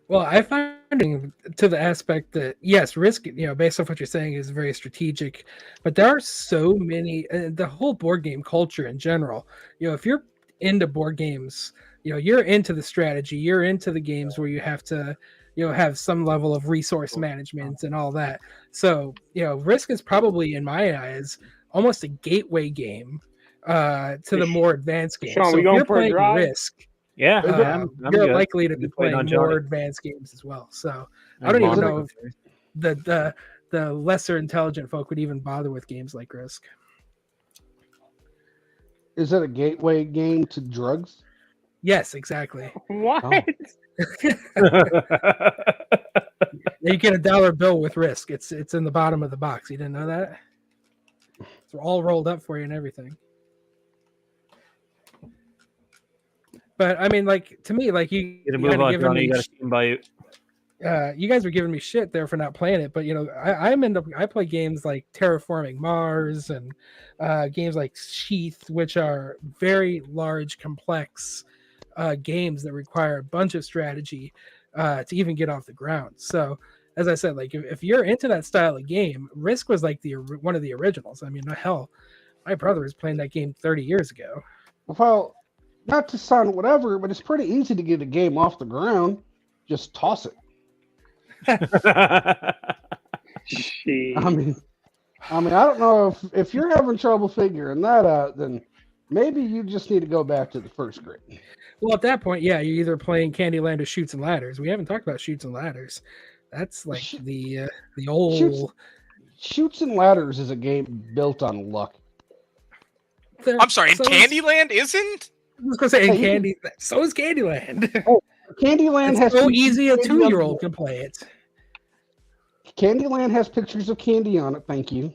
Well, I find to the aspect that yes, Risk, based off what you're saying, is very strategic, but there are so many. The whole board game culture in general. If you're into board games, you're into the strategy. You're into the games where you have to, have some level of resource management and all that. So, Risk is probably, in my eyes, almost a gateway game to the more advanced games. Sean, so we if going you're for a playing drive? Risk. Yeah, you're good. likely to be Been playing playing on more Johnny. advanced games as well. So I And don't even Monday. know if the lesser intelligent folk would even bother with games like Risk. Is it a gateway game to drugs? Yes, exactly. What? You get $1 bill with Risk. It's in the bottom of the box. You didn't know that? It's It's all rolled up for you and everything. But I mean, like to me, like you Get a kinda move on, giving Johnny. me You got a team by you. you guys were giving me shit there for not playing it, but I play games like Terraforming Mars and games like Sheath, which are very large, complex games that require a bunch of strategy to even get off the ground. So, as I said, like if you're into that style of game, Risk was like one of the originals. I mean, hell, my brother was playing that game 30 years ago. Well, not to sound whatever, but it's pretty easy to get a game off the ground. Just toss it. She. I mean, I don't know if you're having trouble figuring that out, then maybe you just need to go back to the first grade. Well, at that point, yeah, you're either playing Candyland or Shoots and Ladders. We haven't talked about Shoots and Ladders. That's like the old Shoots and Ladders is a game built on luck. I'm sorry, and so is- Candyland isn't? I was gonna say, and Hey, Candy. So is Candyland. Candyland It's has so pictures easy of a candy on 2-year-old it. can play it. Candyland has pictures of candy on it. Thank you.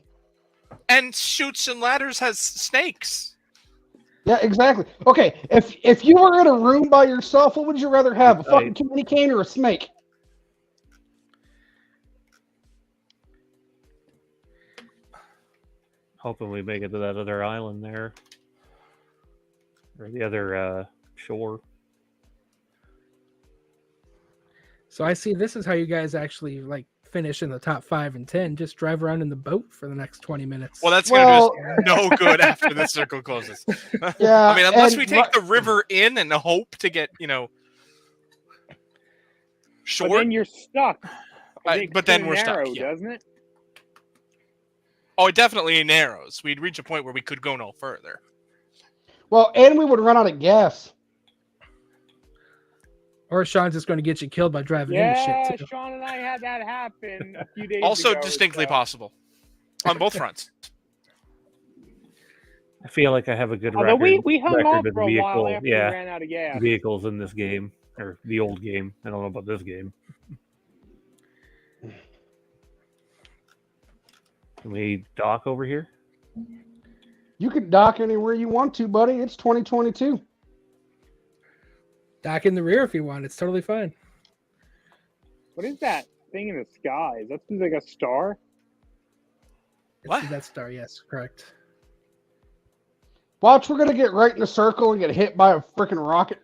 And Shoots and Ladders has snakes. Yeah, exactly. Okay, if you were in a room by yourself, what would you rather have? A Right. fucking candy cane or a snake? Hoping we make it to that other island there. Or the other shore. So I see this is how you guys actually like finish in the top 5 and 10. Just drive around in the boat for the next 20 minutes. Well, that's going to do us no good after the circle closes. Yeah, I mean, unless and we take the river in and hope to get, But short. then you're stuck. But then we're narrow, stuck. Yeah. doesn't it? Oh, it definitely narrows. We'd reach a point where we could go no further. Well, and we would run out of gas. Or Sean's just going to get you killed by driving Yeah, into shit. Too. Sean and I had that happen a few days Also, ago or distinctly so. possible on both fronts. I feel like I have a good Although record. we hung record on with for a while after we yeah, ran out of gas. vehicles in this game. Or the old game. I don't know about this game. Can we dock over here? You can dock anywhere you want to, buddy. It's 2022. Dock in the rear if you want. It's totally fine. What is that thing in the sky? Is that seems like a star? It's What? the Death Star, yes, correct. Watch, we're gonna get right in a circle and get hit by a freaking rocket.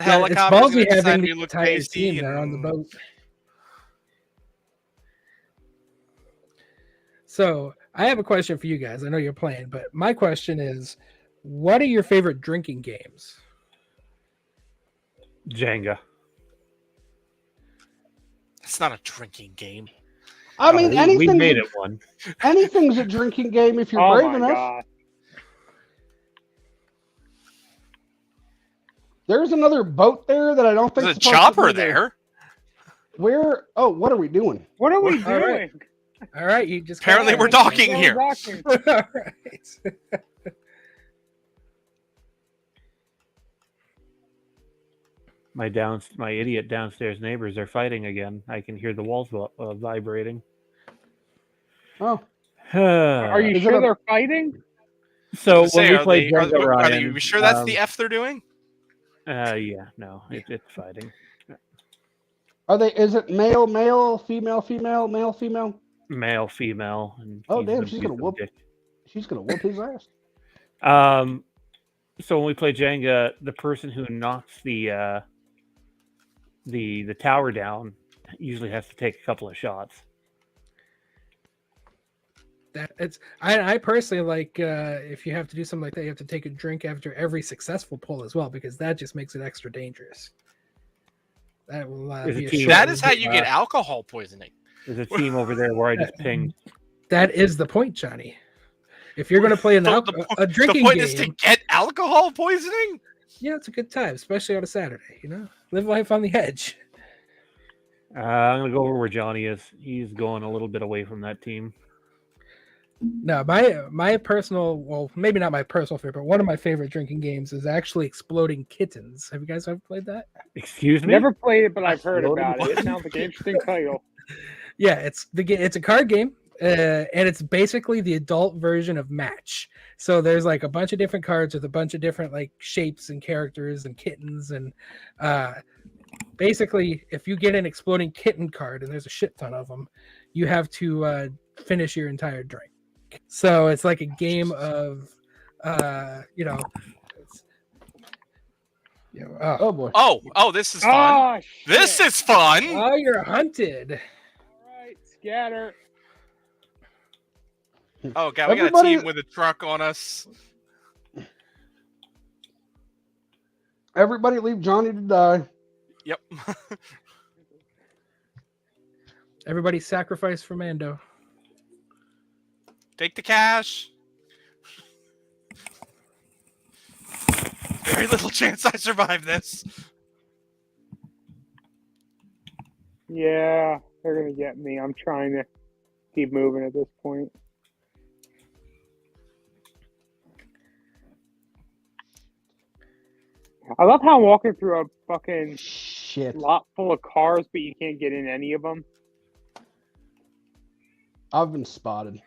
Yeah, it's Helicopter's ballsy gonna decide having we the look entire tasty team there on the boat. So I have a question for you guys. I know you're playing, but my question is, what are your favorite drinking games? Jenga. It's not a drinking game. I mean, we anything's made a, it one. anything's a drinking game if you're Oh brave my enough. god! There's another boat there that I don't think There's a supposed to chopper be there. Where? Oh, what are we doing? What are we All right. doing? All right, you just Apparently we're docking We're here. docking. All right. My idiot downstairs neighbors are fighting again. I can hear the walls vibrating. Oh, Are you Is it sure a- they're fighting? So when Say, we are played they, are, Jenga, are Ryan, you sure that's the F they're doing? yeah, no, it's fighting. are they? Is it male, male, female, female, male, female? Male, female, and Oh, he's damn, an she's gonna abusive whoop. dick. She's gonna whoop his ass. So when we play Jenga, the person who knocks the tower down usually has to take a couple of shots. I personally like if you have to do something like that, you have to take a drink after every successful pull as well, because that just makes it extra dangerous. That will Is be it a cheap? short That is how you review. get alcohol poisoning. There's a team over there where I just pinged. That is the point, Johnny. If you're going to play a drinking the point game, is to get alcohol poisoning? yeah, it's a good time, especially on a Saturday. Live life on the edge. I'm gonna go over where Johnny is. He's going a little bit away from that team. No, my personal, well, maybe not my personal favorite, but one of my favorite drinking games is actually Exploding Kittens. Have you guys ever played that? Excuse me. Never played it, but I've heard Exploding about it. It Kittens? sounds like an interesting title. Yeah, it's a card game. and it's basically the adult version of Match. So there's like a bunch of different cards with a bunch of different like shapes and characters and kittens, and basically, if you get an exploding kitten card, and there's a shit ton of them, you have to finish your entire drink. So it's like a game of, you know, Oh boy. Oh, this is fun. Oh, This shit. is fun. oh, you're hunted. All right, scatter. Oh god, we got a Everybody- team with a truck on us. Everybody leave Johnny to die. Yep. Everybody sacrifice for Mando. Take the cash. Very little chance I survive this. Yeah, they're gonna get me. I'm trying to keep moving at this point. I love how I'm walking through a fucking Shit. lot full of cars, but you can't get in any of them. I've been spotted.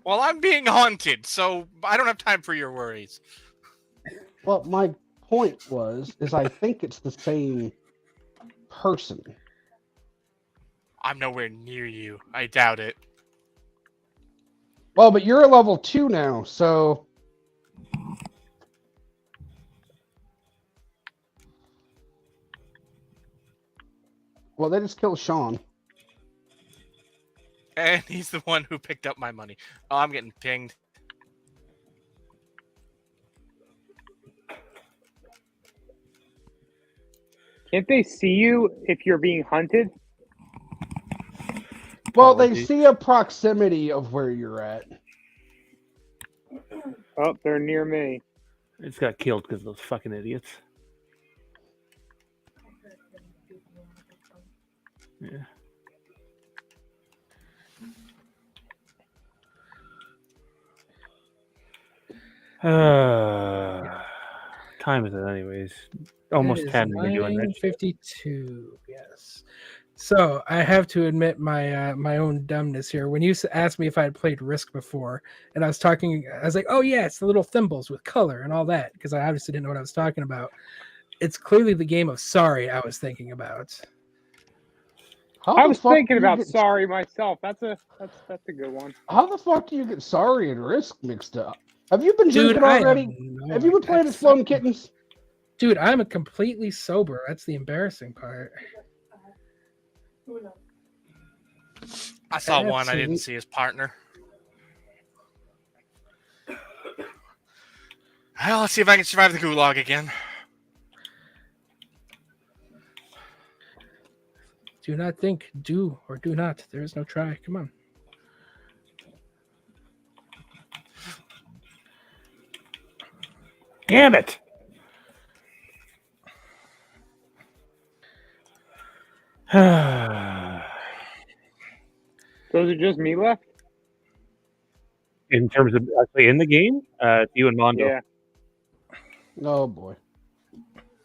Well, I'm being haunted, so I don't have time for your worries. Well, my point is I think it's the same person. I'm nowhere near you. I doubt it. Well, but you're a level 2 now, so well, they just killed Sean. And he's the one who picked up my money. Oh, I'm getting pinged. Can't they see you if you're being hunted? Well, they Apologies. see a proximity of where you're at. Oh, they're near me. It's got killed because of those fucking idiots. Yeah. Time is it anyways? Almost 10 when you're doing that. 9:52. Yes. So I have to admit my my own dumbness here. When you asked me if I had played Risk before, and I was like, "Oh yeah, it's the little thimbles with color and all that," because I obviously didn't know what I was talking about. It's clearly the game of Sorry I was thinking about. How I the was fuck thinking do you about get- Sorry myself. That's a good one. How the fuck do you get Sorry and Risk mixed up? Have you been Dude, drinking I already? Have you been playing as Flown Kittens? Dude, I'm completely sober. That's the embarrassing part. I saw one. I Absolute- didn't see his partner. Well, let's see if I can survive the gulag again. Do not think, do or do not. There is no try. Come on. Damn it! Those are just me left? In terms of actually in the game, you and Mondo. Yeah. Oh boy.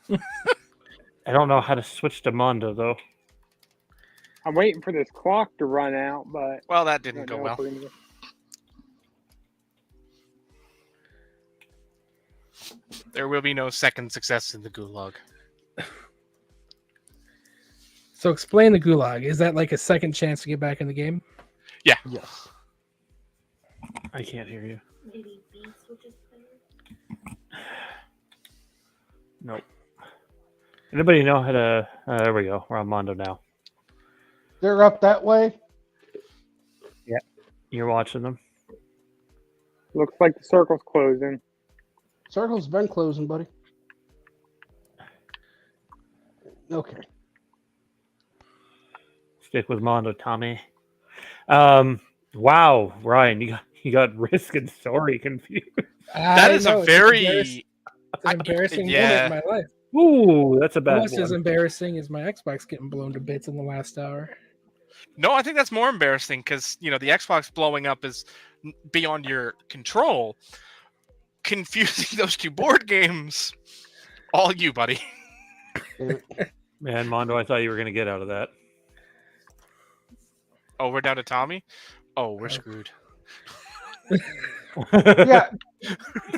I don't know how to switch to Mondo though. I'm waiting for this clock to run out, but Well, that I didn't don't go know if well. we're gonna get- There will be no second success in the gulag. So explain the gulag. Is that like a second chance to get back in the game? Yes. I can't hear you. Maybe B switches player. Nope. Anybody know how to? There we go. We're on Mondo now. They're up that way. You're watching them. Looks like the circle's closing. Circle's been closing, buddy. Okay. Stick with Mondo, Tommy. Wow, Ryan, you got Risk and Sorry confused. That is a very. It's an embarrassing yeah. moment in my life. Ooh, that's a bad Almost as one. embarrassing as my Xbox getting blown to bits in the last hour. No, I think that's more embarrassing because the Xbox blowing up is beyond your control. Confusing those two board games, all you, buddy. Man, Mondo, I thought you were gonna get out of that. Oh, we're down to Tommy? Oh, we're Oh. screwed. Yeah,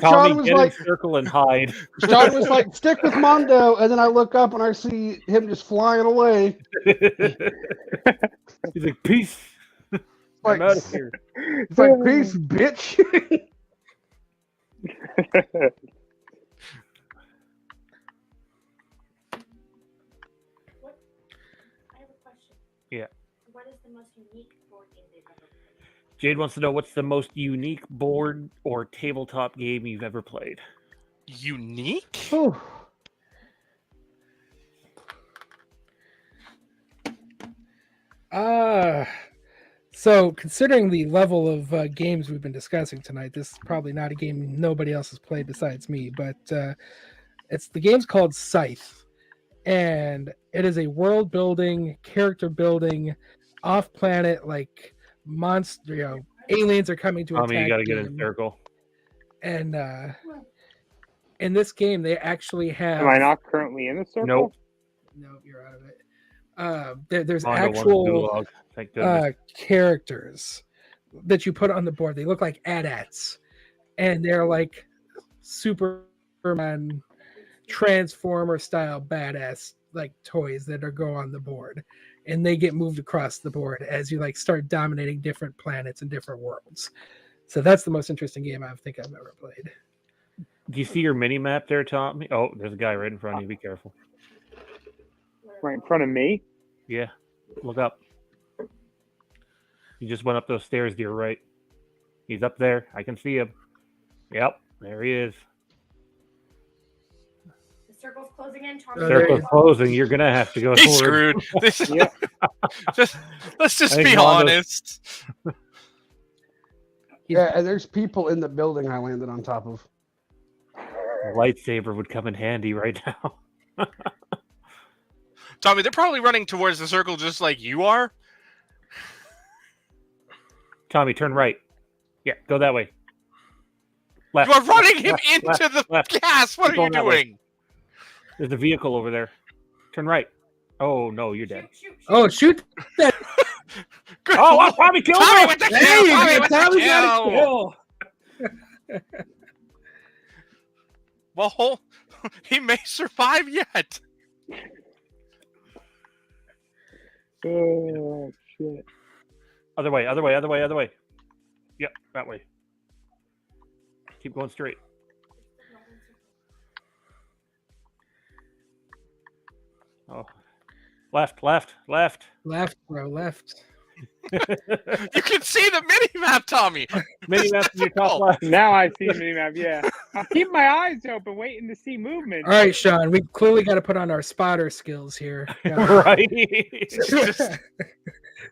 Tommy, Sean was get like- in circle and hide. Sean was like, "Stick with Mondo," and then I look up and I see him just flying away. He's like, peace. Like, I'm out of here. It's like, "Peace, bitch." I have a question. Yeah. What is the most unique board game they've ever played? Jade wants to know what's the most unique board or tabletop game you've ever played. Unique? Whew. So considering the level of games we've been discussing tonight, this is probably not a game nobody else has played besides me, but it's the game's called Scythe, and it is a world building, character building, off planet like monster, aliens are coming to Tommy, attack. you gotta get game. in circle. And in this game, they actually have. Am I not currently in the circle? Nope. No, you're out of it. There's Mondo wants actual gulag. Thank goodness. characters that you put on the board. They look like AT-ATs, and they're like Superman, Transformer style badass like toys that go on the board, and they get moved across the board as you like start dominating different planets and different worlds. So that's the most interesting game I think I've ever played. Do you see your mini map there, Tommy? Oh, there's a guy right in front of you. Be careful. Right in front of me? Yeah. Look up. He just went up those stairs to your right. He's up there. I can see him. Yep. There he is. The circle's closing in. Oh, there Circle's he is. closing. You're going to have to go He's forward. screwed. This, Yeah. let's just I think be Mondo's- honest. Yeah, and there's people in the building I landed on top of. Lightsaber would come in handy right now. Tommy, they're probably running towards the circle just like you are. Tommy, turn right. Yeah, go that way. Left. You are running him into left, the left. gas. What Keep are you going that way. doing? There's a vehicle over there. Turn right. Oh, no, you're dead. Shoot. Oh, shoot that! Good Oh, lord. Tommy killed Tommy him! with the kill. Hey, Tommy with the Tommy's got a kill. kill. Well, he may survive yet. Oh, shit. Other way, other way, other way, other way. Yep, that way. Keep going straight. Oh. Left, left, left. Left, bro, left. You can see the mini map, Tommy. Mini map in your top Oh. left. Now I see the mini map, yeah. I'm keeping my eyes open, waiting to see movement. All right, Sean, we clearly got to put on our spotter skills here. Right.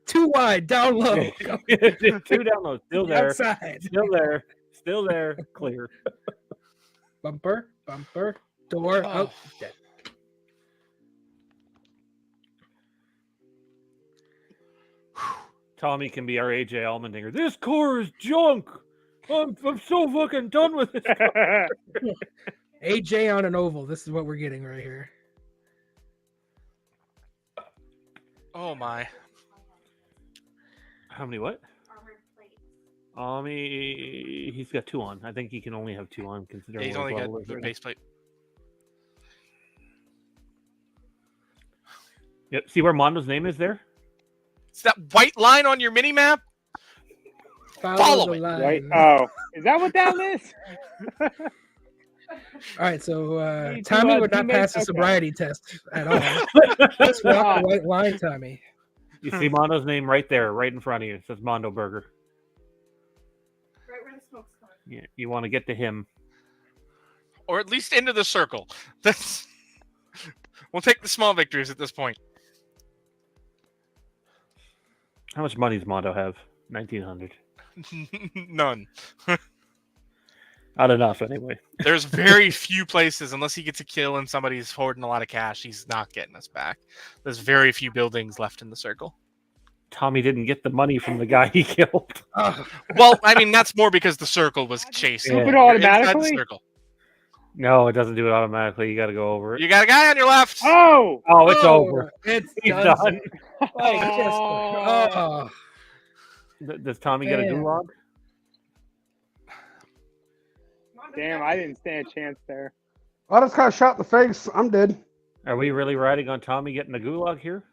Too wide, down low. Two down low. Still there. Outside. Still there. Still there. Clear. Bumper, bumper, door. Oh, dead. Tommy can be our AJ Allmendinger. This car is junk. I'm so fucking done with this. AJ on an oval. This is what we're getting right here. Oh my. How many what? Armored plates. He's got two on. I think he can only have two on Yeah, considering he's what only his got level is the right base plate. now. Yep. See where Mondo's name is there? It's that white line on your mini map. Follow the it. line. Right? Oh, is that what that is? All right, so Hey, Tommy two, would not teammates? pass the Okay. sobriety test at all. Just walk the white line, Tommy. You see Mondo's name right there, right in front of you. It says Mondo Burger. Right where the smoke's coming. Yeah, you want to get to him. Or at least into the circle. That's. We'll take the small victories at this point. How much money does Mondo have? 1,900. None. Not enough, anyway. There's very few places, unless he gets a kill and somebody's hoarding a lot of cash, he's not getting us back. There's very few buildings left in the circle. Tommy didn't get the money from the guy he killed. Oh, Well, I mean, that's more because the circle was chasing. Yeah. Move it You're inside the automatically? circle. No, it doesn't do it automatically. You got to go over it. You got a guy on your left. Oh! Oh, it's over. It's He's done. done. Like, just, oh, Does Tommy get a Damn. gulag? Damn, I didn't stand a chance there. I just got shot in the face. I'm dead. Are we really riding on Tommy getting a gulag here?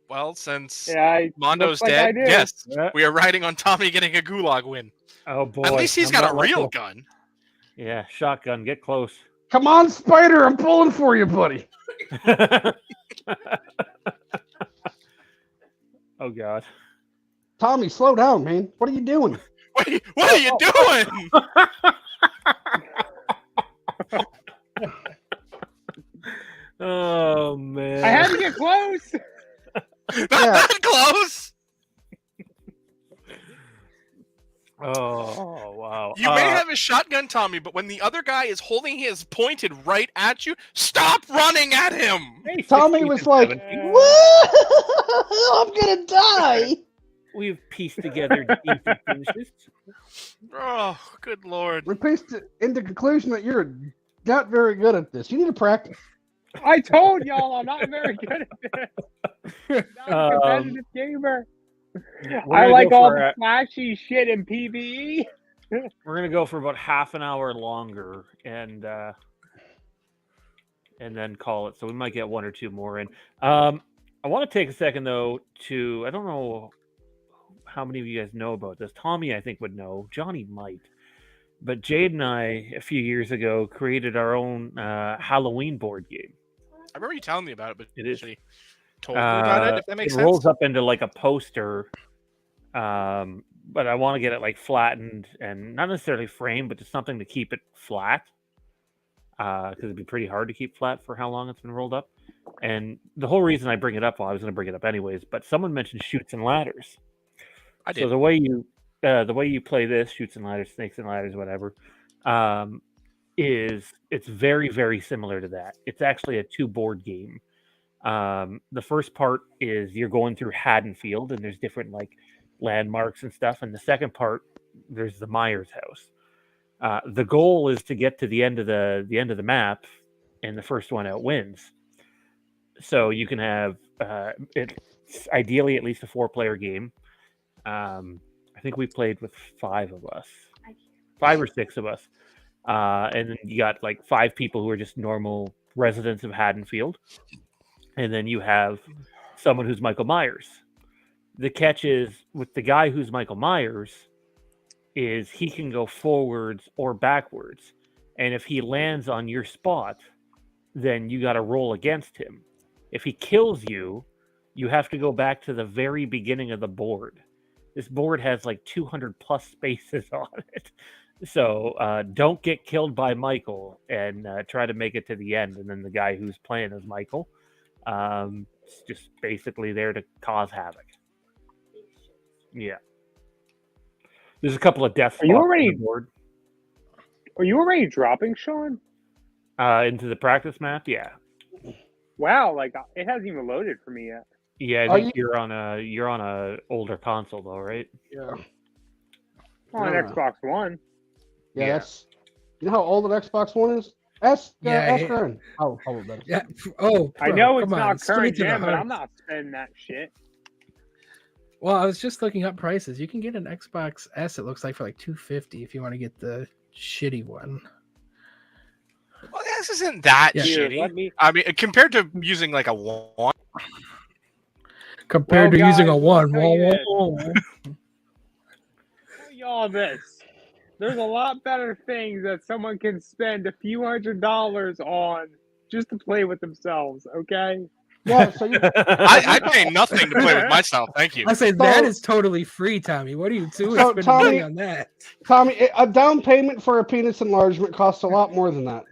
Well, since Yeah, Mondo's looks like I dead, do. yes, Yeah. we are riding on Tommy getting a gulag win. Oh boy! At least he's I'm got not a liking real it. gun. Yeah, shotgun. Get close. Come on, Spider. I'm pulling for you, buddy. Oh god. Tommy, slow down, man. What are you doing? What are you doing? Oh man. I had to get close. Not that close. Oh wow. You may have a shotgun, Tommy, but when the other guy is holding his pointed right at you, stop running at him. Tommy 16 was and like, 17. "Whoa, I'm gonna die." We've pieced together decent finishes. Oh, good lord. We pieced it into conclusion that you're not very good at this. You need to practice. I told y'all I'm not very good at this. Not a competitive gamer. We're I gonna like go all for the flashy shit in PvE. We're gonna go for about half an hour longer, and then call it. So we might get one or two more in. I want to take a second though to I don't know how many of you guys know about this. Tommy, I think, would know. Johnny might. But Jade and I, a few years ago, created our own Halloween board game. I remember you telling me about it, but It is. actually told me about it, if that makes it sense. rolls up into like a poster, but I want to get it like flattened and not necessarily framed, but just something to keep it flat, because it'd be pretty hard to keep flat for how long it's been rolled up. And the whole reason I bring it up, well, I was going to bring it up anyways, but someone mentioned Chutes and Ladders. I did. So the way you play this, Chutes and Ladders, Snakes and Ladders, whatever, it's very, very similar to that. It's actually a 2-board game. The first part is you're going through Haddonfield, and there's different like landmarks and stuff. And the second part, there's the Myers house. The goal is to get to the end of the map, and the first one out wins. So you can have it's ideally at least a 4-player game. I think we played with 5 of us, 5 or 6 of us, and then you got like 5 people who are just normal residents of Haddonfield, and then you have someone who's Michael Myers. The catch is with the guy who's Michael Myers is he can go forwards or backwards, and if he lands on your spot, then you got to roll against him. If he kills you, you have to go back to the very beginning of the board. This board has like 200 plus spaces on it. So don't get killed by Michael, and try to make it to the end. And then the guy who's playing as Michael is just basically there to cause havoc. Yeah. There's a couple of death spots on the board. Are you already dropping, Sean? Into the practice map? Yeah. Wow, like it hasn't even loaded for me yet. Yeah, I think you're on a older console though, right? Yeah. On Xbox One. Yeah, that's. You know how old an Xbox One is? Ask Karen. Oh, better. Yeah. Oh, I bro, know it's come on, not straight current to the gen, but heart. I'm not spending that shit. Well, I was just looking up prices. You can get an Xbox S. It looks like for like $250 if you want to get the shitty one. Well, this isn't that Here, shitty. I mean, compared to using like a 1. Compared to using a one. I'll tell you this. Whoa. Tell y'all this. There's a lot better things that someone can spend a few $100s on just to play with themselves, okay? Yeah, so you, I pay nothing to play with myself. Thank you. I say that is totally free, Tommy. What are you doing So, spending Tommy- money on that? Tommy, a down payment for a penis enlargement costs a lot more than that.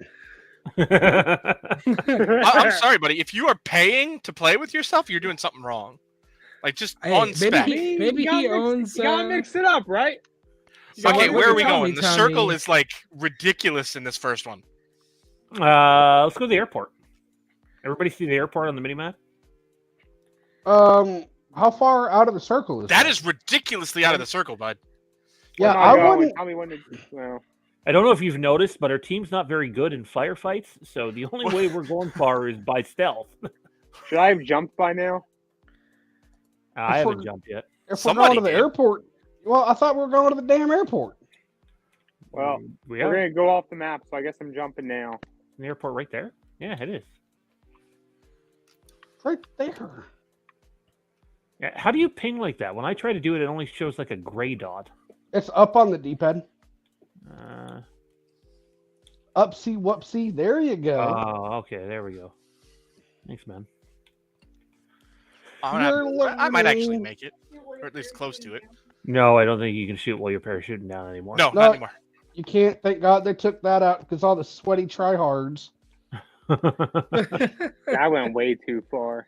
I'm sorry, buddy. If you are paying to play with yourself, you're doing something wrong. Like just Hey, on maybe spec. Maybe he owns. You gotta mix it up, right? So Okay, what where are we you tell going? me, The circle Tommy? is like ridiculous in this first one. Let's go to the airport. Everybody see the airport on the minimap? How far out of the circle is That is ridiculously out of the circle, bud. Yeah, We're not I going. wouldn't. Tell me when to. Well, I don't know if you've noticed, but our team's not very good in firefights, so the only way we're going far is by stealth. should I have jumped by now? I If haven't we're- jumped yet. If Somebody we're going to the did. airport, well, I thought we were going to the damn airport. Well, we we're are gonna go off the map, so I guess I'm jumping now. the airport right there. Yeah, it is. Right there. Yeah, how do you ping like that? When I try to do it, it only shows like a gray dot. It's up on the D-pad. Uh, Upsy whoopsie. There you go. oh, okay, there we go. Thanks, man. I might actually make it, or at least close to it. No, I don't think you can shoot while you're parachuting down anymore. No, No. not anymore. You can't. Thank God they took that out because all the sweaty tryhards. That went way too far.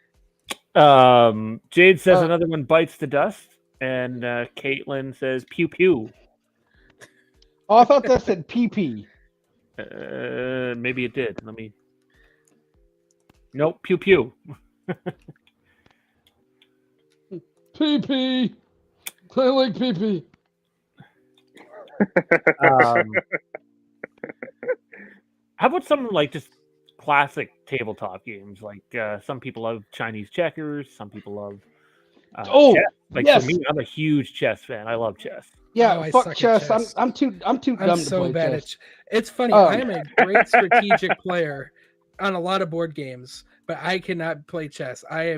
Jade says Oh. another one bites the dust, and Caitlin says pew pew. Oh, I thought that said PP. Maybe it did. Let me. Nope, pew pew. PP. I like PP. How about some like just classic tabletop games? Like some people love Chinese checkers. Some people love. Oh, chess. Like yes. for me, I'm a huge chess fan. I love chess. Yeah, Oh, I fuck suck at chess. chess. I'm too dumb I'm to so play bad chess. at. It's funny. Um, I am a great strategic player on a lot of board games, but I cannot play chess. I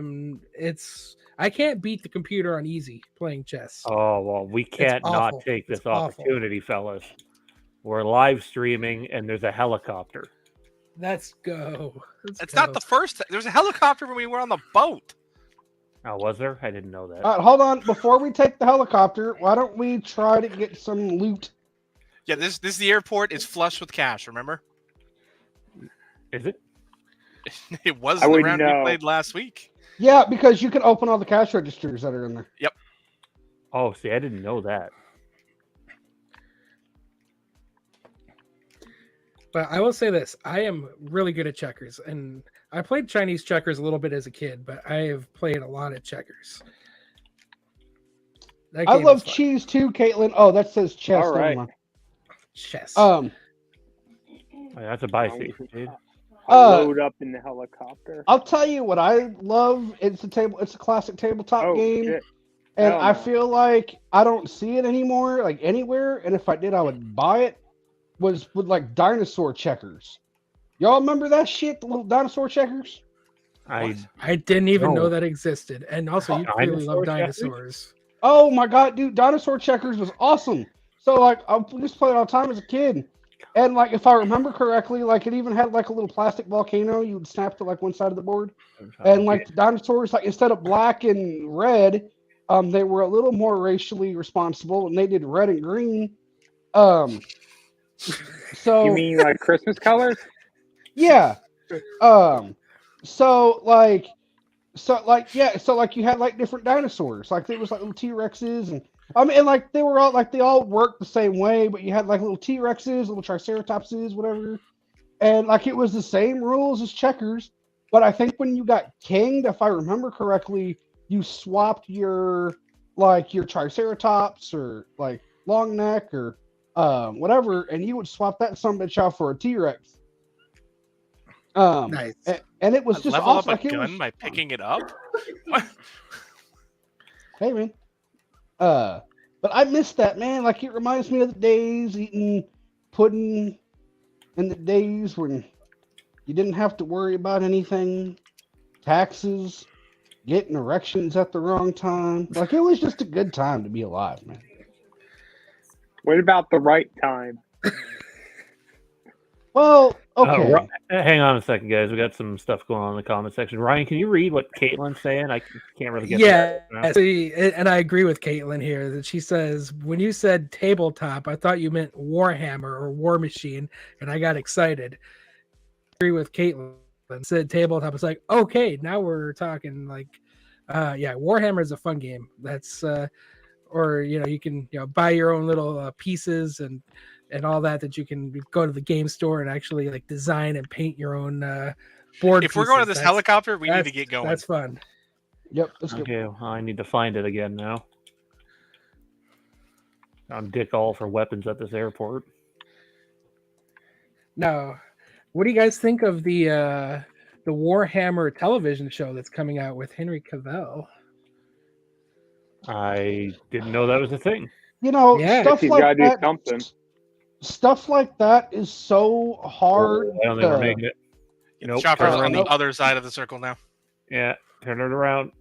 can't beat the computer on easy playing chess. Oh well, we can't not awful. take this It's awful. opportunity, fellas. We're live streaming, and there's a helicopter. Let's go. It's not the first. There was a helicopter when we were on the boat. Oh, was there? I didn't know that. Hold on. Before we take the helicopter, why don't we try to get some loot? Yeah, this is the airport. It's flush with cash. Remember? Is it? It was I the wouldn't round know. we played last week. Yeah, because you can open all the cash registers that are in there. Oh, see, I didn't know that. But I will say this: I am really good at checkers, and I played Chinese checkers a little bit as a kid, but I have played a lot of checkers. That I game love is fun. cheese too, Caitlin. Oh, that says chess. All never right. mind. Chess. Oh, that's a buy station, dude. I'll load up in the helicopter. I'll tell you what I love. It's a classic tabletop Oh game, shit! and Hell I no. feel like I don't see it anymore, like anywhere. And if I did, I would buy it. Was with like dinosaur checkers. Y'all remember that shit? The little dinosaur checkers. I I didn't even No. know that existed. And also, you clearly Dinosaur love checkers? dinosaurs. Oh my god, dude! Dinosaur checkers was awesome. So like, I used to play it all the time as a kid. And like, if I remember correctly, like it even had like a little plastic volcano you would snap to like one side of the board. And like the dinosaurs, like instead of black and red, they were a little more racially responsible, and they did red and green. So You mean like Christmas colors? yeah. So like you had like different dinosaurs. Like there was like little T-Rexes, and and like they were all like they all worked the same way, but you had like little T-Rexes, little Triceratopses, whatever. And like it was the same rules as checkers, but I think when you got kinged, if I remember correctly, you swapped your Triceratops or like long neck or whatever, and you would swap that son of a bitch out for a T-Rex. Nice. And it was just Level awesome. up a Like, it was gun by fun. picking it up. Hey man. But I miss that, man. Like it reminds me of the days eating pudding and the days when you didn't have to worry about anything, taxes, getting erections at the wrong time. Like it was just a good time to be alive, man. What about the right time? Well, okay. Hang on a second, guys. We got some stuff going on in the comment section. Ryan, can you read what Caitlin's saying? I can't really get Yeah, that. see, and I agree with Caitlin here that she says when you said tabletop, I thought you meant Warhammer or War Machine, and I got excited. I agree with Caitlin. Said tabletop. It's like okay, now we're talking like, yeah, Warhammer is a fun game. That's or you can buy your own little pieces and all that you can go to the game store and actually like design and paint your own board. If we're going to pieces. this helicopter, we need to That's- get going. That's fun. Yep. Let's go. Okay, well, I need to find it again now. I'm dick all for weapons at this airport. Now, what do you guys think of the Warhammer television show that's coming out with Henry Cavill? I didn't know that was a thing. You know, Yeah. stuff He's like gotta do that. something. Stuff like that is so hard. I don't think we're making it. Nope. Chopper's turn on the around. nope. other side of the circle now. Yeah, turn it around.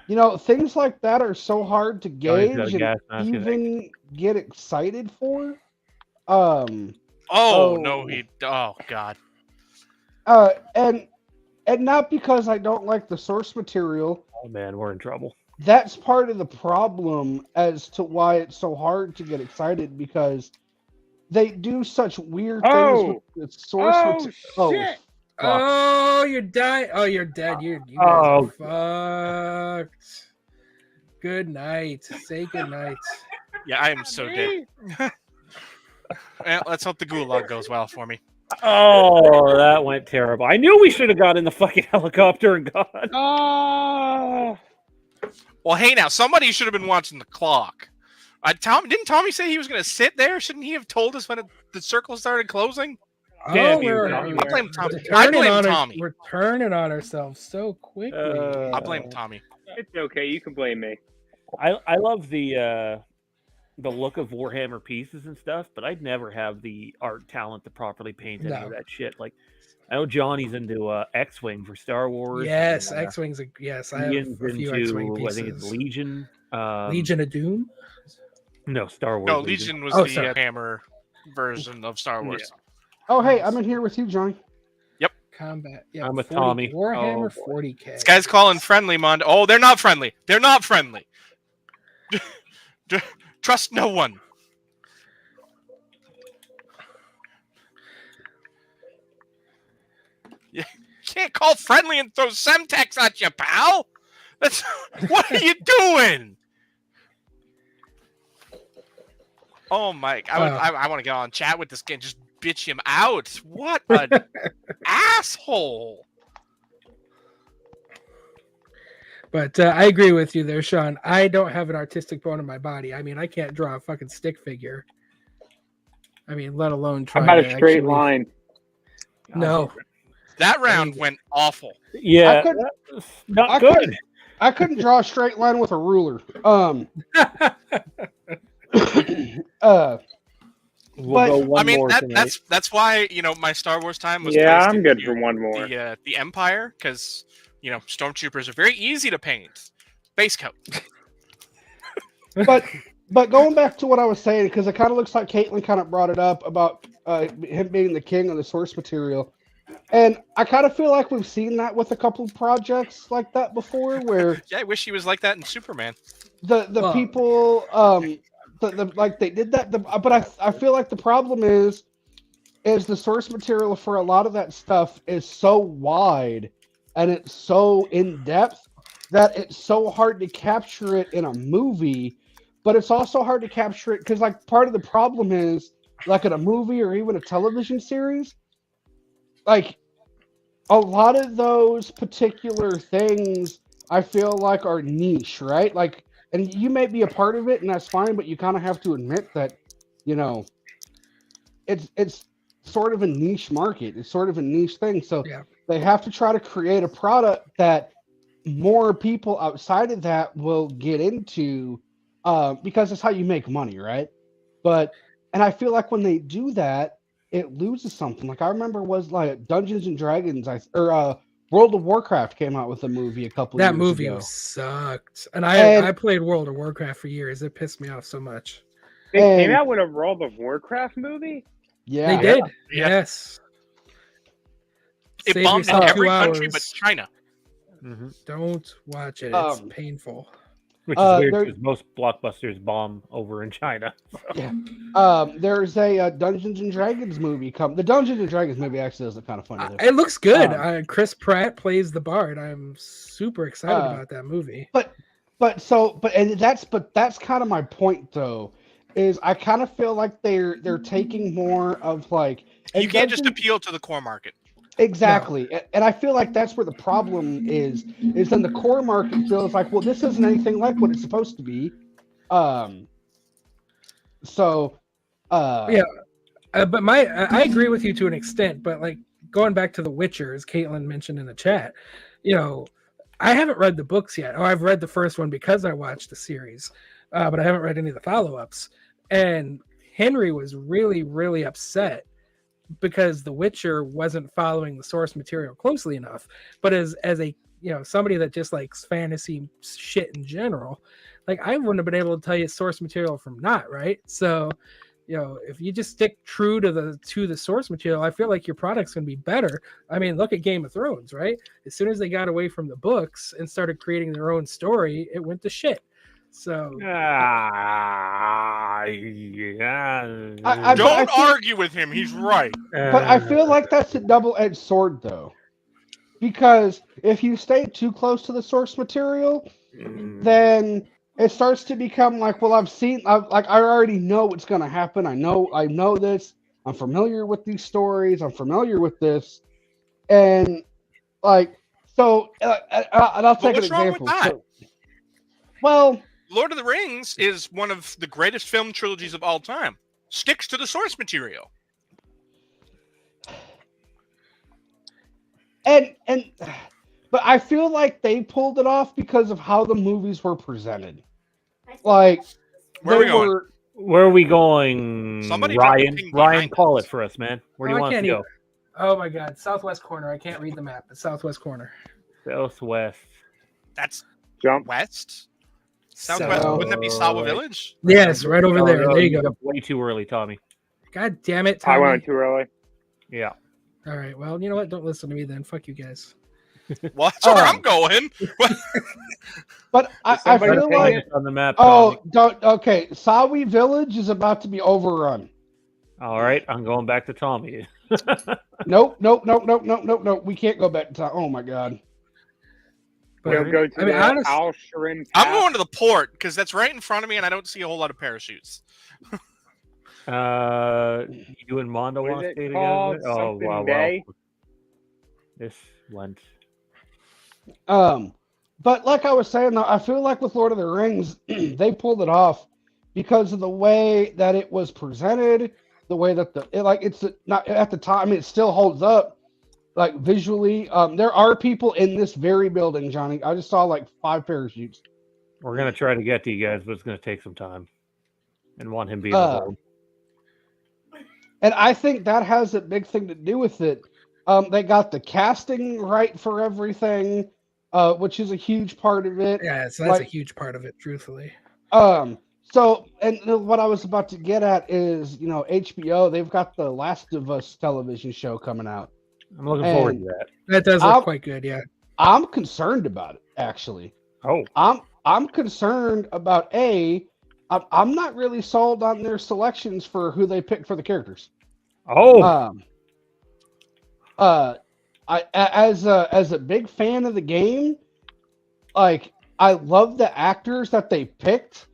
You know, things like that are so hard to Johnny's got a gauge and gas mask, I think. even get excited for. Oh Oh. no, oh god. And not because I don't like the source material. Oh man, we're in trouble. That's part of the problem as to why it's so hard to get excited, because they do such weird things with the source material. Shit! Oh, you're dying. Oh, you're dead. You guys are fucked. Good night. Say good night. Yeah, I am so dead. Well, let's hope the gulag goes well for me. Oh, that went terrible. I knew we should have got in the fucking helicopter and gone. Oh, Well, hey now, somebody should have been watching the clock. Didn't Tommy say he was going to sit there? Shouldn't he have told us when the circle started closing? Damn Oh, you, we're, Tommy. I blame Tommy. we're I turning blame on Tommy. We're turning on ourselves so quickly. I blame Tommy. it's okay. You can blame me. I love the look of Warhammer pieces and stuff, but I'd never have the art talent to properly paint any of that shit. Like, I know Johnny's into X-Wing for Star Wars. Yes, and, X-Wings. Yes, I have Ian's a few X-Wing into, pieces. I think it's Legion. Legion of Doom? No, Star Wars. No, Legion was the Hammer version of Star Wars. Yeah. Oh, hey, I'm in here with you, Johnny. Combat. Yeah, I'm with 40 Tommy. Warhammer Oh, 40K. This guy's calling friendly, Mond. Oh, they're not friendly. They're not friendly. Trust no one. You can't call friendly and throw Semtex at you, pal. That's what are you doing? Oh my! I want to get on chat with this guy and just bitch him out. What an asshole! But I agree with you there, Sean. I don't have an artistic bone in my body. I mean, I can't draw a fucking stick figure. I mean, let alone try. How about to a straight actually... line? No. That round went awful. Yeah, not good. I couldn't draw a straight line with a ruler. We'll go one I mean, more tonight. that's why my Star Wars time was. Yeah, placed I'm good for one more. The Empire, because stormtroopers are very easy to paint. Base coat. But going back to what I was saying, because it kind of looks like Caitlin kind of brought it up about him being the king of the source material. And I kind of feel like we've seen that with a couple projects like that before, where Yeah, I wish he was like that in Superman. the people like they did that. But I feel like the problem is the source material for a lot of that stuff is so wide and it's so in depth that it's so hard to capture it in a movie. But it's also hard to capture it because, like, part of the problem is, like, in a movie or even a television series, like, a lot of those particular things I feel like are niche, right? Like, and you may be a part of it, and that's fine, but you kind of have to admit that, it's sort of a niche market. It's sort of a niche thing. So they have to try to create a product that more people outside of that will get into. Because it's how you make money, right? And I feel like when they do that, it loses something. Like I remember was like Dungeons and Dragons, or World of Warcraft came out with a movie a couple years ago. That movie sucked. And I played World of Warcraft for years. It pissed me off so much. They came out with a World of Warcraft movie? Yeah. They did. Yeah. Yes. It Save bombed in yourself every 2 country hours. but China. Mm-hmm. Don't watch it. It's painful. Which is weird because most blockbusters bomb over in China. So. Yeah. There's a Dungeons and Dragons movie The Dungeons and Dragons movie actually is kind of funny. It looks good. Chris Pratt plays the bard. I'm super excited about that movie. But that's kind of my point though. Is I kind of feel like they're taking more of like you can't just appeal to the core market. Exactly. No. And I feel like that's where the problem is then the core market feels like, well, this isn't anything like what it's supposed to be. But I agree with you to an extent, but like going back to The Witcher, as Caitlin mentioned in the chat, I haven't read the books yet. Oh, I've read the first one because I watched the series, but I haven't read any of the follow-ups. And Henry was really, really upset because The Witcher wasn't following the source material closely enough. But as a somebody that just likes fantasy shit in general, like I wouldn't have been able to tell you source material from not, right? So, if you just stick true to the source material, I feel like your product's gonna be better. I mean, look at Game of Thrones, right? As soon as they got away from the books and started creating their own story, it went to shit. So yeah. Don't argue with him. He's right. But I feel like that's a double-edged sword, though. Because if you stay too close to the source material, then it starts to become like, well, I already know what's going to happen. I know this. I'm familiar with these stories. I'm familiar with this. And, like, so, and I'll take an example. Well, Lord of the Rings is one of the greatest film trilogies of all time. Sticks to the source material. But I feel like they pulled it off because of how the movies were presented. Like, Where are we going? Where are we going? Somebody drop a Ryan, ping Ryan, behind call us. it for us, man. Where do Oh, you I want us can't to go? even- Oh my god, southwest corner. I can't read the map. It's southwest corner. Southwest. That's Jump. west? Southwest? Wouldn't that be Sawa Village? Yes, right over there. no, There you go. got way too early, Tommy. God damn it, I Tommy. went too early. Yeah. All right. Well, you know what? Don't listen to me then. Fuck you guys. Well, that's where I'm going. but I somebody feel ping like, it? On the map, Tommy. okay, Sawi Village is about to be overrun. All right, I'm going back to Tommy. Nope. We can't go back to time. Oh my god. We'll go to the Al Shirin I'm Pass. going to the port because that's right in front of me and I don't see a whole lot of parachutes. You and Mondo What want is to it stay called? together? Oh, Something wow. Day? This went. But like I was saying, though, I feel like with Lord of the Rings, they pulled it off because of the way that it was presented, the way that it's not at the time. I mean, it still holds up, like visually. There are people in this very building, Johnny. I just saw like 5 parachutes. We're gonna try to get to you guys, but it's gonna take some time. And want him being hold. And I think that has a big thing to do with it. They got the casting right for everything, which is a huge part of it. Yeah, so that's a huge part of it, truthfully. So, and what I was about to get at is, HBO, they've got the Last of Us television show coming out. I'm looking forward to that. That does look quite good, yeah. I'm concerned about it, actually. Oh. I'm concerned about I'm not really sold on their selections for who they pick for the characters. Oh. As a big fan of the game, like I love the actors that they picked.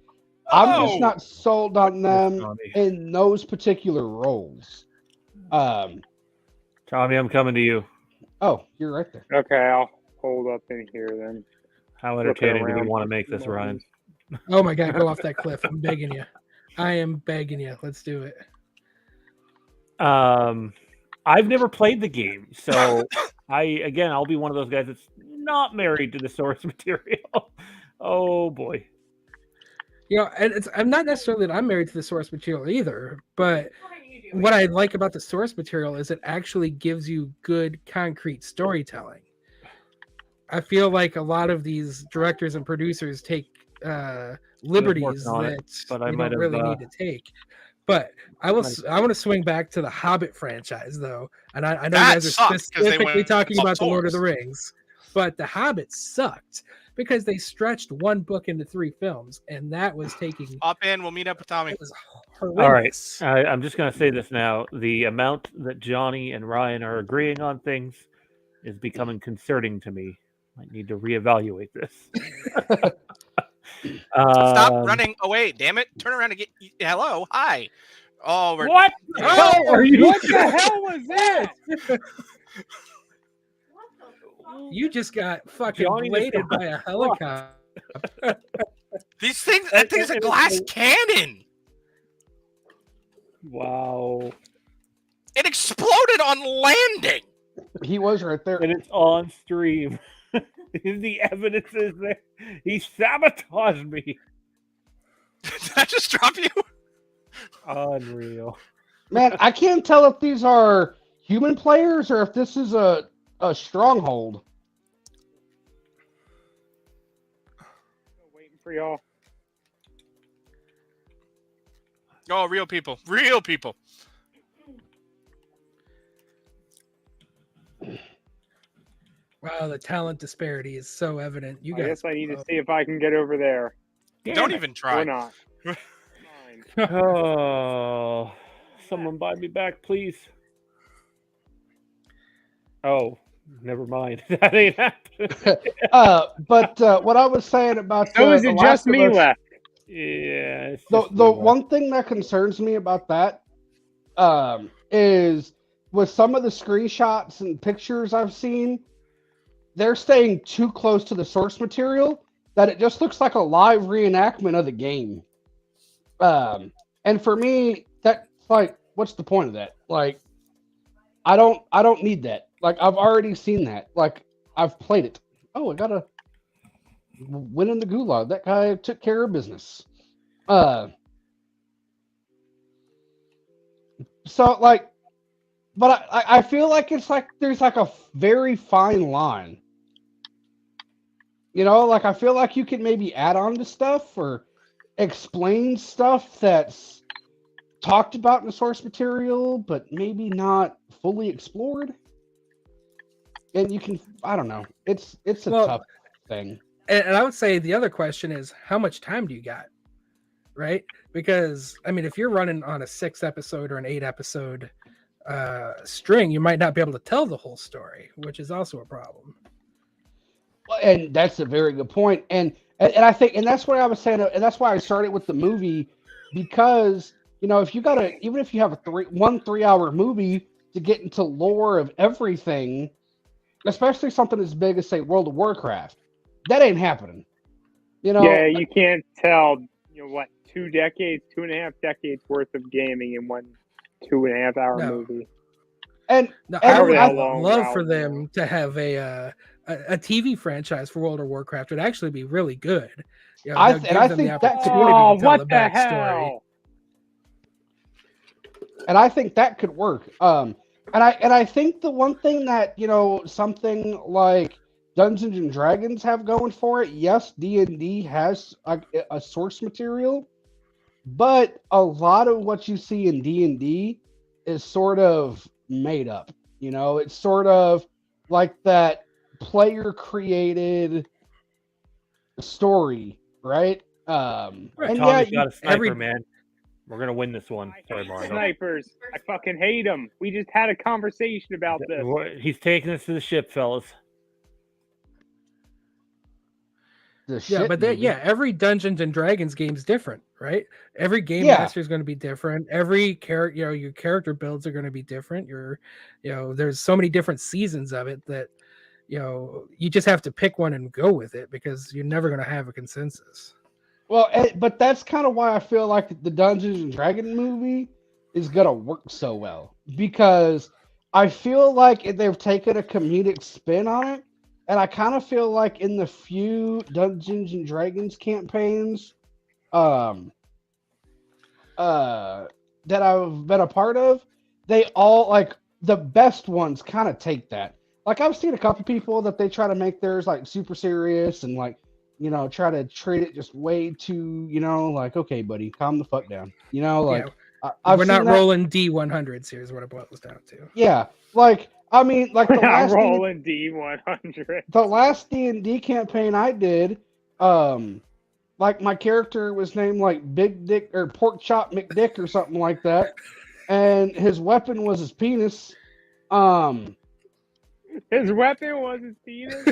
I'm just not sold on them in those particular roles. Tommy, I'm coming to you. Oh, you're right there. Okay, I'll hold up in here then. How entertaining do we want to make this, Ryan? Oh my god, go off that cliff. I'm begging you. I am begging you. Let's do it. I've never played the game, so I'll be one of those guys that's not married to the source material. Oh boy. And I'm not necessarily that I'm married to the source material either, but what I like about the source material is it actually gives you good concrete storytelling. I feel like a lot of these directors and producers take liberties that you don't really need to take. But I want to swing back to the Hobbit franchise, though, and I know you guys are specifically talking about the Lord of the Rings, but the Hobbit sucked because they stretched one book into 3 films, and that was taking. Hop in, we'll meet up with Tommy. It was horrendous. All right, I'm just going to say this now: the amount that Johnny and Ryan are agreeing on things is becoming concerning to me. I need to reevaluate this. Stop running away, damn it. Turn around and get hello. Hi. Oh, what? What the hell was that? You just got fucking bladed by a helicopter. That thing's a glass cannon. Wow. It exploded on landing. He was right there. And it's on stream. The evidence is there. He sabotaged me. Did I just drop you? Unreal. Man, I can't tell if these are human players or if this is a stronghold. Waiting for y'all. Oh, real people. Real people. Wow, the talent disparity is so evident. You I guys. guess I need to see if I can get over there. Don't even Or try. not. Fine. Oh, someone buy me back, please. Oh, never mind. That ain't happening. But what I was saying about So is The it Last just of me Us, left? Yeah, it's the just the me left. one thing that concerns me about that is with some of the screenshots and pictures I've seen, they're staying too close to the source material that it just looks like a live reenactment of the game. And for me, that's like, what's the point of that? Like, I don't need that. Like, I've already seen that. Like, I've played it. Oh, I got a win in the gulag. That guy took care of business. So like, but I feel like it's like there's like a very fine line. You know, like I feel like you can maybe add on to stuff or explain stuff that's talked about in the source material, but maybe not fully explored. And you can, I don't know. It's a Well, tough thing. And I would say the other question is, how much time do you got? Right? Because I mean, if you're running on a 6-episode or an 8-episode string, you might not be able to tell the whole story, which is also a problem. And that's a very good point. And I think, and that's what I was saying, and that's why I started with the movie, because you know, if you got to, even if you have a 3-hour movie to get into lore of everything, especially something as big as say World of Warcraft, that ain't happening. You know, Yeah, you can't tell. You know what? 2.5 decades worth of gaming in one 2.5-hour No. movie. and No, And I would how long love WoW for was. them to have a TV franchise for World of Warcraft. Would actually be really good. You know, I that th- and I gives them the think that could opportunity Oh, to tell what the the backstory. hell? and I think that could work. And I think the one thing that, you know, something like Dungeons and Dragons have going for it, yes, D&D has a source material, but a lot of what you see in D&D is sort of made up. You know, it's sort of like that player created story, right? Right. And Tommy's yeah, got a sniper, every- man. We're gonna win this one. I Sorry, hate Mario. snipers. I fucking hate them. We just had a conversation about this. He's taking us to the ship, fellas. the Yeah, shit, but baby. every Dungeons and Dragons game is different, right? Every game Yeah. master is going to be different. Every character, you know, your character builds are going to be different. There's so many different seasons of it that, you know, you just have to pick one and go with it because you're never going to have a consensus. Well, but that's kind of why I feel like the Dungeons and Dragon movie is gonna work so well, because I feel like they've taken a comedic spin on it, and I kind of feel like in the few Dungeons and Dragons campaigns, that I've been a part of, they all, like, the best ones kind of take that. Like, I've seen a couple people that they try to make theirs like super serious and like, you know, try to treat it just way too, you know, like, okay, buddy, calm the fuck down. You know, like, I've We're not seen that. rolling D100s. Here's what it boils down to. Yeah, like, I mean, like We're not rolling D100. the last D&D campaign I did, like my character was named like Big Dick or Pork Chop McDick or something like that, and his weapon was his penis. His weapon was his penis.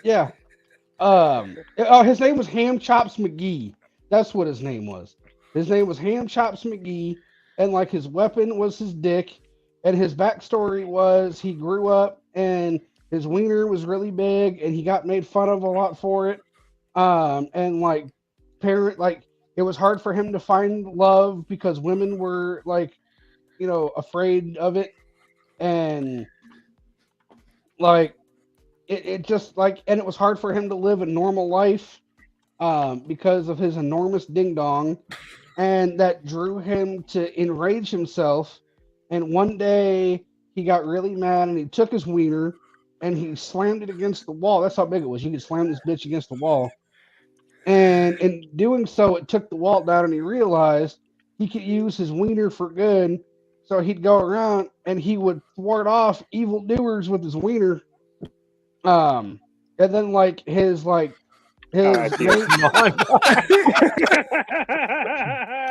Yeah. His name was Ham Chops McGee. That's what his name was. His name was Ham Chops McGee, and like his weapon was his dick, and his backstory was he grew up and his wiener was really big, and he got made fun of a lot for it. And like it was hard for him to find love because women were like, afraid of it, and like it just and it was hard for him to live a normal life because of his enormous ding dong, and that drew him to enrage himself. And one day he got really mad and he took his wiener and he slammed it against the wall. That's how big it was. You could slam this bitch against the wall. And in doing so, it took the wall down, and he realized he could use his wiener for good. So he'd go around and he would thwart off evildoers with his wiener. And then his dude. mate,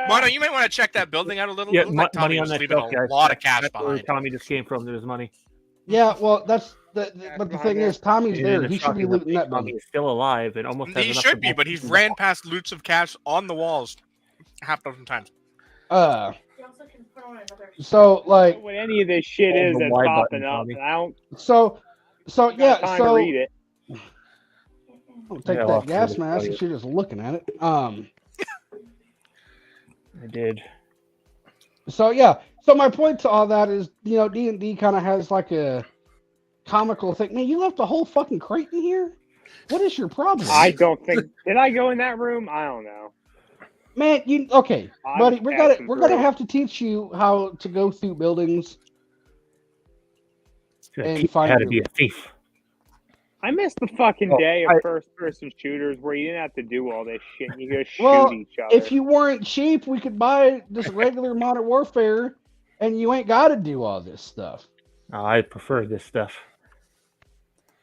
Mono, you might want to check that building out a little. Yeah, It looked like Tommy money on was that leaving shelf, a guys. lot of cash That's where behind. Tommy just came from. There's money. yeah, well, but the behind thing there. is, Tommy's And there. it's He should be shocking looting that Tommy building. is still alive and almost has He enough should to be, buy but he's some ran past loots of cash on the walls half a dozen times. You also can put on another. So what any of this shit Hold is the that's Y popping button, up, Tommy. and I don't so got yeah, time to so read it. don't take Yeah, that I'll gas figure it mask out. if you're just looking at it. I did. So yeah, so my point to all that is, D&D kind of has a comical thing. Man, you left a whole fucking crate in here. What is your problem? I don't think. Did I go in that room? I don't know. Man, okay, I'm buddy? We're passing gonna through. have to teach you how to go through buildings Gonna and teach you find how to your- be a thief. I missed the fucking Well, day of I- first-person shooters where you didn't have to do all this shit. And you go shoot Well, each other. If you weren't cheap, we could buy this regular Modern Warfare, and you ain't got to do all this stuff. I prefer this stuff.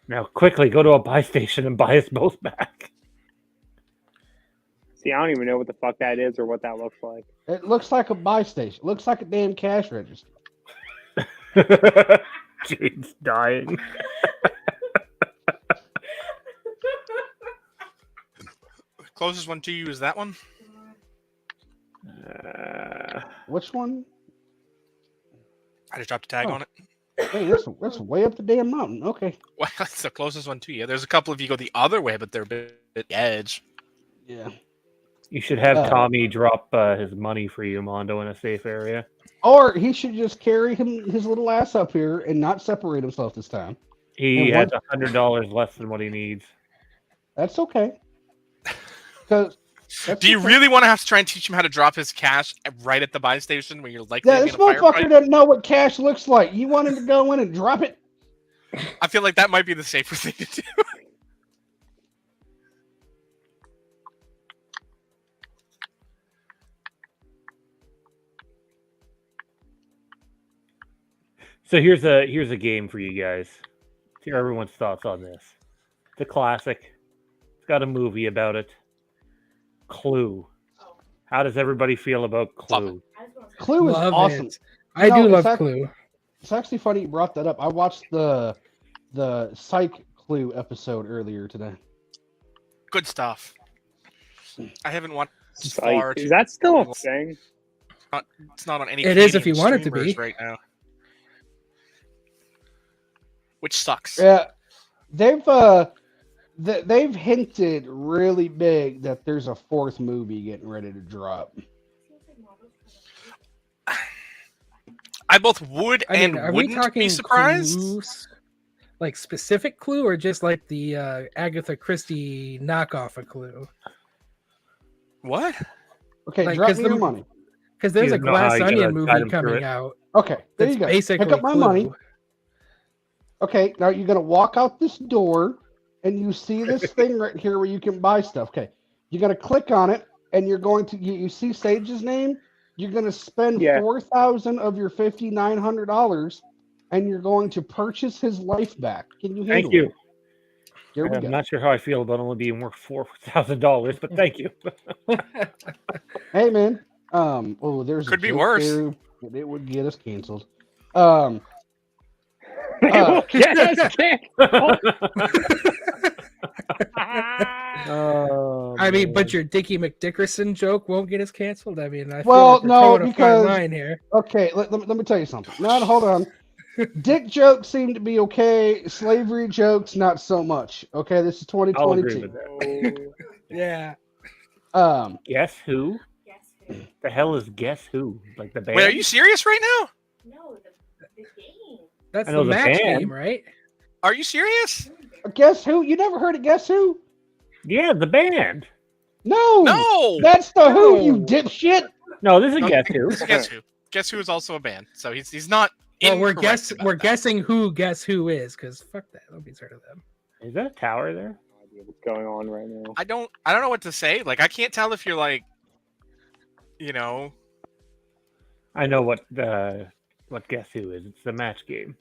Now, quickly go to a buy station and buy us both back. See, I don't even know what the fuck that is or what that looks like. It looks like a buy station. It looks like a damn cash register. Jade's dying. Closest one to you is that one. Which one? I just dropped a tag Oh. on it. Hey, that's way up the damn mountain. Okay. Well, it's the closest one to you. There's a couple of you go the other way, but they're a bit edge. Yeah. You should have Uh, Tommy drop his money for you, Mondo, in a safe area. Or he should just carry his little ass up here and not separate himself this time. He And has $100 less than what he needs. That's okay. Because Do you really want to have to try and teach him how to drop his cash right at the buy station when you're likely Yeah, to this get in a motherfucker firefight? doesn't know what cash looks like. You want him to go in and drop it? I feel like that might be the safer thing to do. So here's a game for you guys. Let's hear everyone's thoughts on this. It's a classic. It's got a movie about it. Clue. How does everybody feel about Clue? Clue is Love awesome. it. I No, do it's love act- Clue. It's actually funny you brought that up. I watched the Psych Clue episode earlier today. Good stuff. I haven't watched Psych. far. Is that still a thing? It's not on any. It is if Canadian you want it to streamers be. right now, which sucks. Yeah, they've hinted really big that there's a fourth movie getting ready to drop. I both would I mean, and are we wouldn't talking be surprised. Clues, like specific Clue, or just like the Agatha Christie knockoff of Clue? What? Okay, Like, drop 'cause me the- your money. Because there's You a know how Glass you gotta Onion guide movie 'em through coming it. out. Okay, there That's you go. basically Pick up my Clue. money. Okay, now you're gonna walk out this door, and you see this thing right here where you can buy stuff. Okay, you're gonna click on it, and you're going to you see Sage's name. You're gonna spend Yeah. 4,000 of your $5,900, and you're going to purchase his life back. Can you handle Thank you. it? Here we I'm go. not sure how I feel about only being worth $4,000, but thank you. Hey man, oh, there's a Could be joke worse. there, but it would get us canceled. Yes, I mean, but your Dickie McDickerson joke won't get us canceled. I mean, I feel Well, like we're no, towing a fine because- line here. Okay, let me tell you something. No, hold on. Dick jokes seem to be okay. Slavery jokes, not so much. Okay, this is I'll agree 2022. with that. Yeah. Guess who? Guess who? The hell is Guess Who? Like the band? Wait, are you serious right now? No, the game. That's I the know the match band. game, right? Are you serious? Guess Who? You never heard of Guess Who? Yeah, the band. No. No. That's the Who, you No. dipshit. No, this is No, Guess Who. This is Guess Who. Guess Who is also a band, so he's not. Well, we're incorrect about that. guessing who Guess Who is, because fuck that. Nobody's heard of them. Is that a tower there? No idea what's going on right now. I don't know what to say. Like I can't tell if you're like, you know. I know what Guess Who is. It's the match game.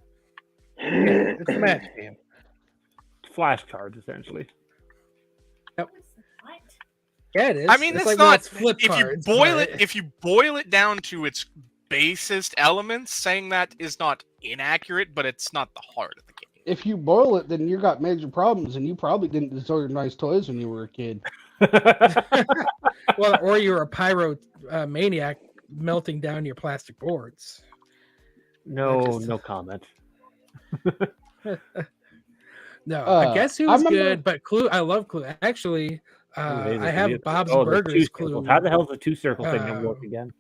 It's a match game. It's flashcards, essentially. What? Yeah, it is. I mean, it's it's like not. it's flip If cards, you boil but- it, if you boil it down to its basest elements, saying that is not inaccurate, but it's not the heart of the game. If you boil it, then you got major problems, and you probably didn't deserve nice toys when you were a kid. well, or you're a pyro maniac melting down your plastic boards. No comment. No, I guess Who was remember- good, but Clue. I love Clue. Actually, I have Bob's the Burgers two Clue. circles. How the hell is the two circle thing gonna work again?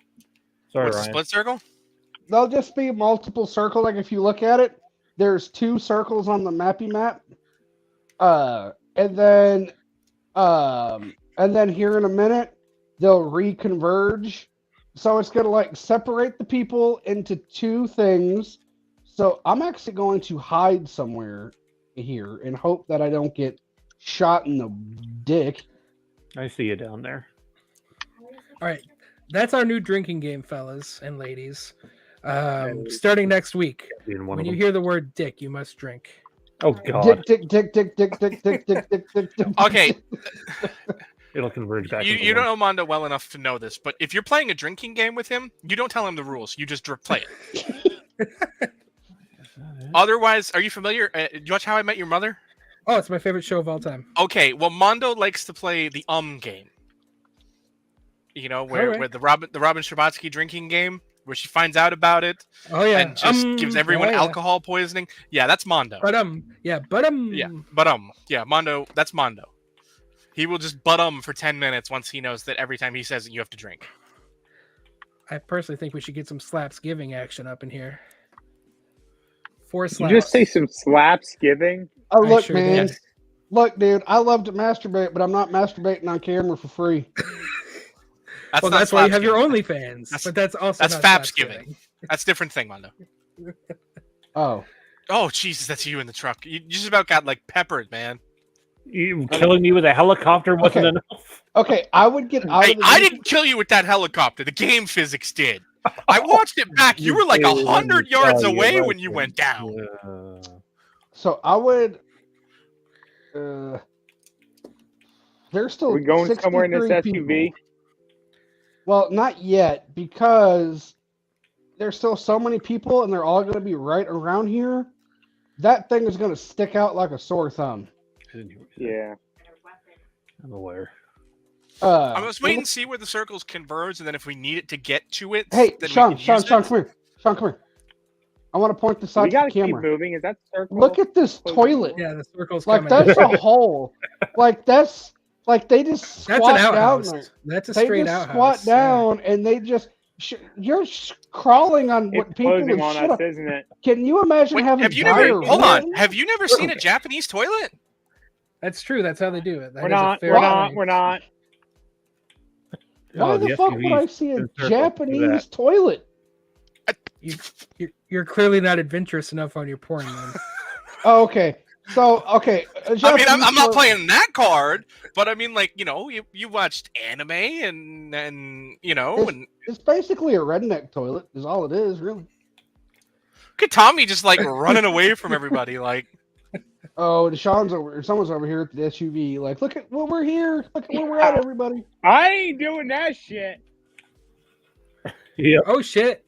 Sorry, What's a Ryan. split circle? They'll just be multiple circle. Like if you look at it, there's 2 circles on the mappy map. And then here in a minute, they'll reconverge. So it's gonna like separate the people into 2 things. So I'm actually going to hide somewhere here and hope that I don't get shot in the dick. I see you down there. All right, that's our new drinking game, fellas and ladies. Starting next week, Being one when of you them. hear the word "dick," you must drink. Oh god, Dick, dick, dick, dick, dick, dick, dick, dick, dick, dick, dick. Okay, it'll converge back. you into don't one. know Mondo well enough to know this, but if you're playing a drinking game with him, you don't tell him the rules. You just play it. Otherwise, are you familiar? Do you watch How I Met Your Mother? Oh, it's my favorite show of all time. Okay, well, Mondo likes to play the game. You know, where Alright. the Robin Scherbatsky drinking game, where she finds out about it Oh yeah, and just gives everyone oh, yeah. alcohol poisoning. Yeah, that's Mondo. But Yeah, Mondo. That's Mondo. He will just for 10 minutes once he knows that every time he says it, you have to drink. I personally think we should get some slaps giving action up in here. 4 Did slaps. you just say some slaps giving? Oh, I look, sure man. did. Look, dude, I love to masturbate, but I'm not masturbating on camera for free. That's Well, not that's why you have your slapsgiving. OnlyFans. That's- But that's also that's not faps slaps giving. That's a different thing, Mondo. Oh. Oh, Jesus, that's you in the truck. You just about got like peppered, man. You killing me with a helicopter wasn't Okay. enough. Okay, I would get out Hey, of the I didn't kill you with that helicopter. The game physics did. I watched it back. You were like 100 yards away when you went down. So I would. There's still. Are we going somewhere in this 63 SUV? people. Well, not yet, because there's still so many people, and they're all going to be right around here. That thing is going to stick out like a sore thumb. Yeah. I'm aware. I'm just waiting to see where the circles converge, and then if we need it to get to it, Hey, then Sean, we can Sean, use Sean, it. come here. Sean, come here. I want to point this out We to gotta the keep camera. moving. Is that circle? Look at this closing toilet. door? Yeah, the circle's Like coming. that's a hole. Like that's like they just That's squat an down outhouse. there. That's a They straight just outhouse. squat down and they just you're crawling on what It's people closing would on shit us, up. isn't it? Can you imagine Wait, having have you never? diarrhea? Hold on. Have you never seen a Okay. Japanese toilet? That's true. That's how they do it. That We're is a not. fair We're not. point. We're not. Why Oh, the fuck would I SUVs see a in circles, look at Japanese that. toilet? You're clearly not adventurous enough on your porn, man. Oh, okay. So okay. a I mean, Japanese I'm not toilet- playing that card, but I mean, like, you know, you watched anime and you know, and It's basically a redneck toilet. Is all it is, really. look at Tommy just like running away from everybody, like. Oh, and Sean's over. Someone's over here at the SUV. Like, look at we're here. Look at where we're at, everybody. I ain't doing that shit. Yeah. Oh shit!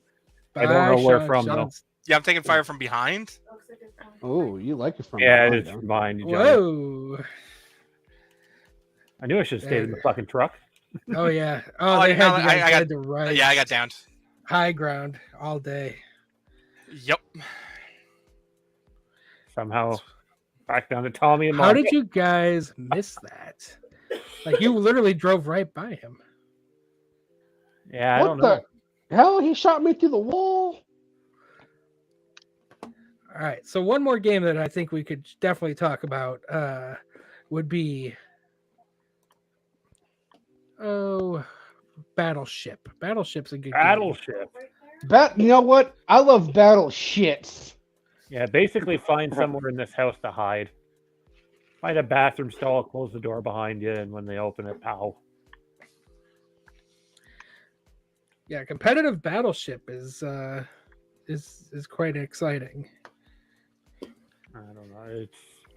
I don't know Bye, where Sean. from, though. Sean's- Yeah, I'm taking fire from behind. Oh, you like it from Yeah, behind, it's huh? mine. You giant. Whoa! I knew I should have stayed in the fucking truck. Oh yeah. Oh, Oh, they you had know, you guys I got- had the right Yeah, I got downed. high ground all day. Yep. Somehow back down to Tommy and How Mom. did you guys miss that? Like you literally drove right by him. Yeah, I What don't know. the hell? He shot me through the wall. All right. So one more game that I think we could definitely talk about would be Battleship. Battleship's a good game. Battleship. You know what? I love battle shits. Yeah, basically find somewhere in this house to hide. Find a bathroom stall, close the door behind you, and when they open it, pow. Yeah, competitive Battleship is quite exciting. I don't know. It's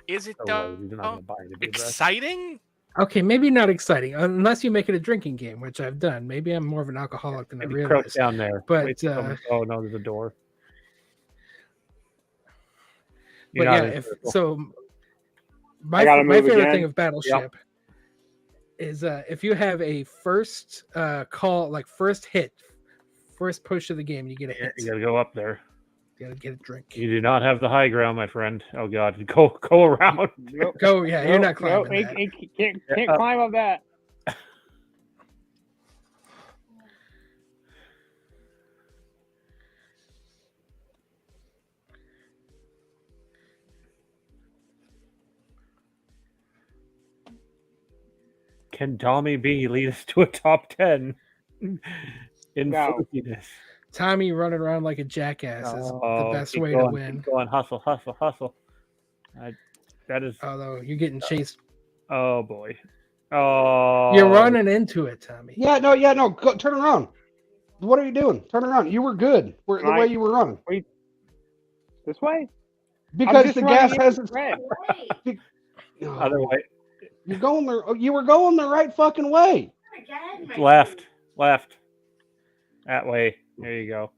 Is it so low, you're not gonna buy it, dude, right? exciting? Okay, maybe not exciting unless you make it a drinking game, which I've done. Maybe I'm more of an alcoholic than I Maybe crouch realize. down there. But Wait till oh no, there's a door. You're but not yeah, in if circle. so, I gotta my move favorite again. thing of Battleship is if you have a first call, like first hit, first push of the game, you get a Yeah, hit. you gotta go up there. You gotta get a drink. You do not have the high ground, my friend. Oh god, go around. Nope. Go, yeah, you're not Nope, climbing nope, that. he can't up. climb up that. Can Tommy B lead us to a top 10 in No. flukiness? Tommy running around like a jackass is the best keep way going, to win. Keep going, hustle. That is. Although you're getting chased, Oh boy. Oh. you're running into it, Tommy. Yeah, no. Go, turn around. What are you doing? Turn around. You were good. The Right. way you were running. This way? Because just the running gas into hasn't. red. Wait. Other way. You're going there. You were going the right fucking way. Again, my Left. That way. There you go.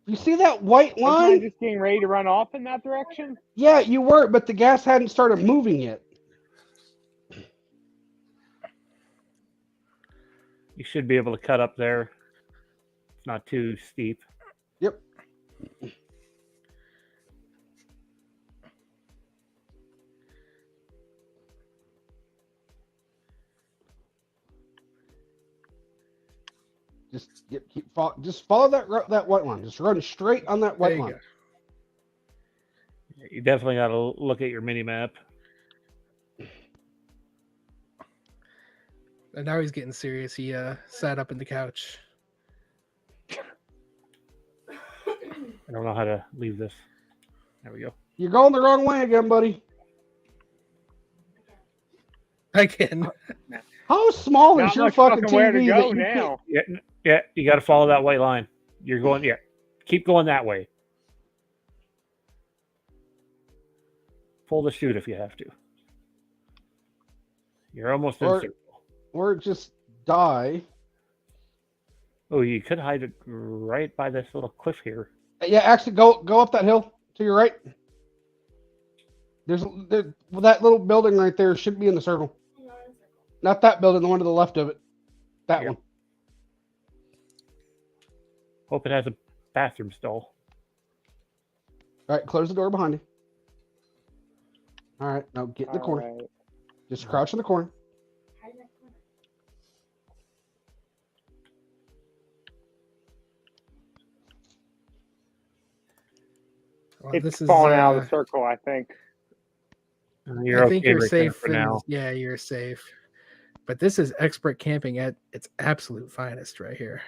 You see that white Wasn't I line? just getting ready to run off in that direction? Yeah, you were, but the gas hadn't started moving yet. You should be able to cut up there. It's not too steep. Yep. Just follow that white line. Just run straight on that There white you line. go. You definitely got to look at your mini map. And now he's getting serious. He sat up in the couch. I don't know how to leave this. There we go. You're going the wrong way again, buddy. Again. How small Not is your much fucking fucking where to TV? go that you now. Yeah, you got to follow that white line. You're going, yeah. Keep going that way. Pull the chute if you have to. You're almost in circle. or just die. Oh, you could hide it right by this little cliff here. Yeah, actually, go up that hill to your right. There's that little building right there should be in the circle. Not that building, the one to the left of it. That Yep. one. Hope it has a bathroom stall. All right, close the door behind you. All right, now get in the All corner. right. Just crouch in the corner. Well, It's this is falling out of the circle, I think. You're I think okay you're right there safe for now. Yeah, you're safe. But this is expert camping at its absolute finest right here.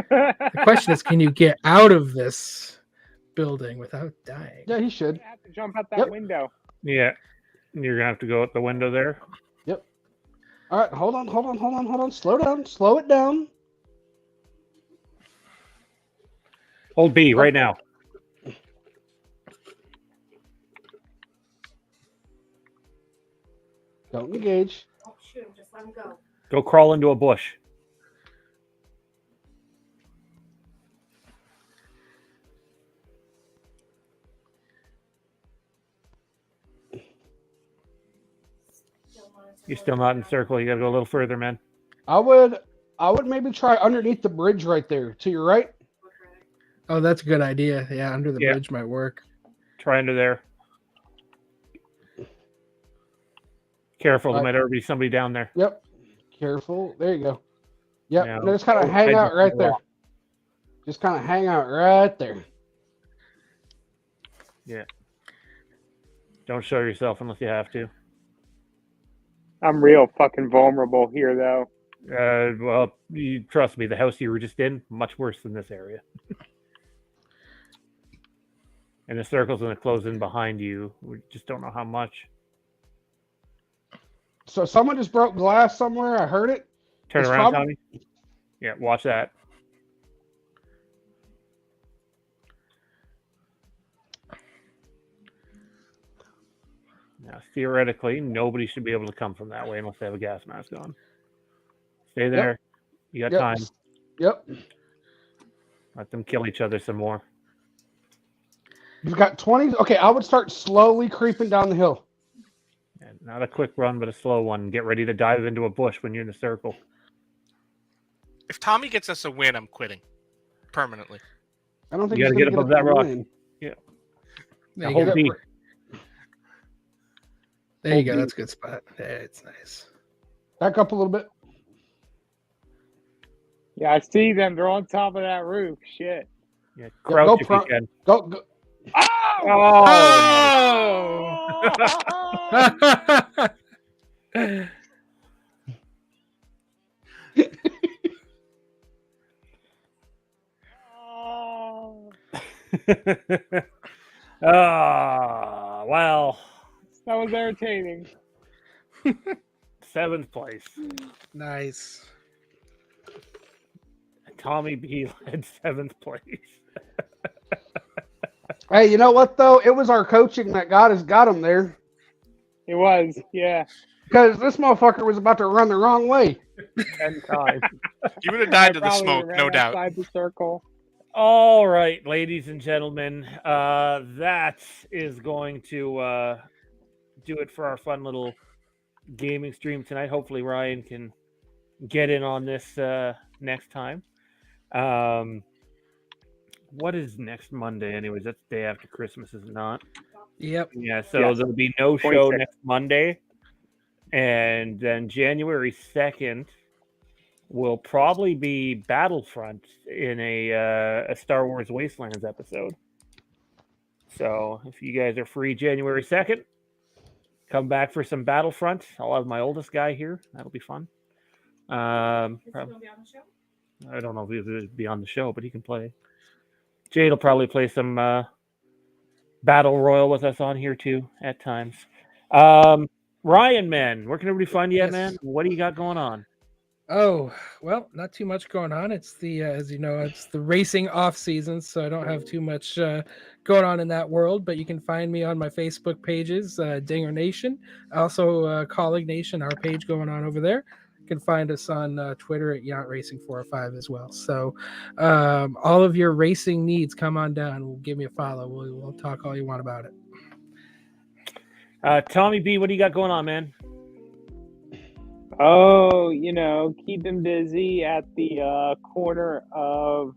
The question is, can you get out of this building without dying? Yeah, he should. I have to jump out that Yep. window. Yeah. You're going to have to go out the window there. All right, hold on. Slow down. Slow it down. Hold B right now. Don't engage. Don't shoot him, just let him go. Go crawl into a bush. You're still not in circle. You got to go a little further, man. I would maybe try underneath the bridge right there to your right. Oh, that's a good idea. Yeah, under the Yeah. bridge might work. Try under there. Careful, there Right. might already be somebody down there. Yep. Careful. There you go. Yep. Yeah. Just kind of Oh, hang head out just right go there. off. Just kind of hang out right there. Don't show yourself unless you have to. I'm real fucking vulnerable here, though. Well, you trust me, the house you were just in, much worse than this area. And the circle's going to close in behind you. We just don't know how much. So someone just broke glass somewhere. I heard it. Turn It's around, probably- Tommy. Yeah, watch that. Now, theoretically, nobody should be able to come from that way unless they have a gas mask on. Stay there. You got Yep. time. Yep. Let them kill each other some more. You've got 20. Okay, I would start slowly creeping down the hill. And not a quick run, but a slow one. Get ready to dive into a bush when you're in the circle. If Tommy gets us a win, I'm quitting permanently. I don't think You he's gotta gonna get above us that a rock. win. There The you whole go. beat. There you go. That's a good spot. Yeah, it's nice. Back up a little bit. Yeah, I see them. They're on top of that roof. Shit. Yeah, go crouch if front. you can. Go. Oh! Ah, well, That was entertaining. 7th place. Nice. Tommy B led 7th place. Hey, you know what though? It was our coaching that got him there. It was, yeah. Because this motherfucker was about to run the wrong way. 10 times. You would have died I to the probably smoke, ran no doubt. outside the circle. All right, ladies and gentlemen, that is going to do it for our fun little gaming stream tonight. Hopefully, Ryan can get in on this next time. What is next Monday, anyways? That's the day after Christmas, is it not? Yep. Yeah, so Yes. there'll be no show 26th. next Monday. And then January 2nd will probably be Battlefront in a Star Wars Wastelands episode. So if you guys are free January 2nd, come back for some Battlefront. I'll have my oldest guy here. That'll be fun. Is he going to be on the show? I don't know if he'll be on the show, but he can play. Jade will probably play some Battle Royal with us on here too at times. Ryan, man, where can everybody find you at, Yes. man? What do you got going on? Oh, well, not too much going on. It's the, as you know, it's the racing off season, so I don't have too much going on in that world. But you can find me on my Facebook pages, Dinger Nation, also Colleague Nation, our page going on over there. You can find us on Twitter at Yacht Racing 405 as well. So all of your racing needs, come on down. Give me a follow. We'll talk all you want about it. Tommy B, what do you got going on, man? Oh, keep him busy at the corner of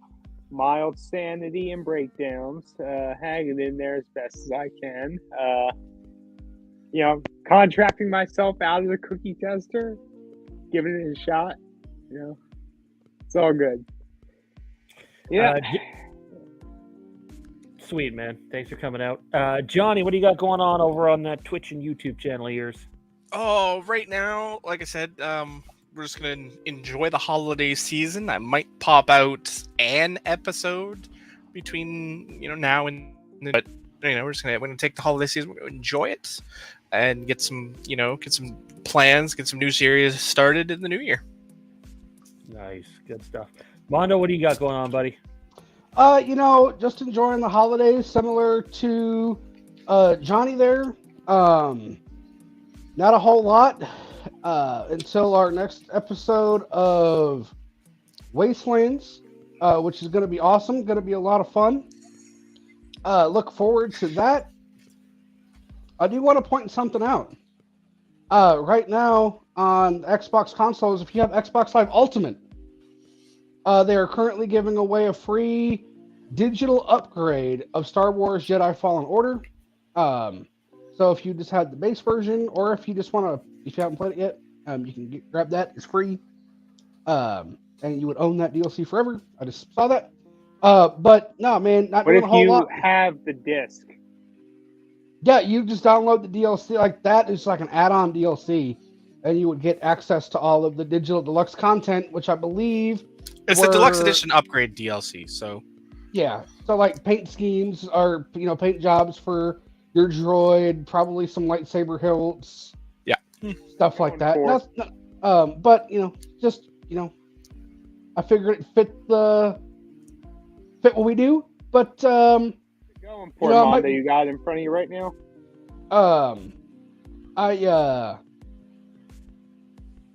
mild sanity and breakdowns. Hanging in there as best as I can. Contracting myself out as a cookie tester, giving it a shot. It's all good. Yeah. Sweet, man. Thanks for coming out. Johnny, what do you got going on over on that Twitch and YouTube channel of yours? Oh, right now, like I said, we're just gonna enjoy the holiday season. I might pop out an episode between now and but we're gonna take the holiday season. We're gonna enjoy it and get some plans, get some new series started in the new year. Nice, good stuff. Mondo, what do you got going on, buddy? Just enjoying the holidays, similar to Johnny there. Not a whole lot until our next episode of Wastelands, which is going to be awesome. Going to be a lot of fun. Look forward to that. I do want to point something out. Right now on Xbox consoles, if you have Xbox Live Ultimate, they are currently giving away a free digital upgrade of Star Wars Jedi Fallen Order. So if you just had the base version, or if you just if you haven't played it yet, you can grab that. It's free. And you would own that DLC forever. I just saw that. But no, man, not What doing if a whole you lot. have the disc? Yeah, you just download the DLC. Like that is like an add-on DLC, and you would get access to all of the digital deluxe content, which I believe It's the deluxe edition upgrade DLC. So Yeah, so like paint schemes or paint jobs for your droid, probably some lightsaber hilts, Yeah. stuff like that. Going But just I figured it fit what we do. But Going for I might Monday, be- you got it in front of you right now.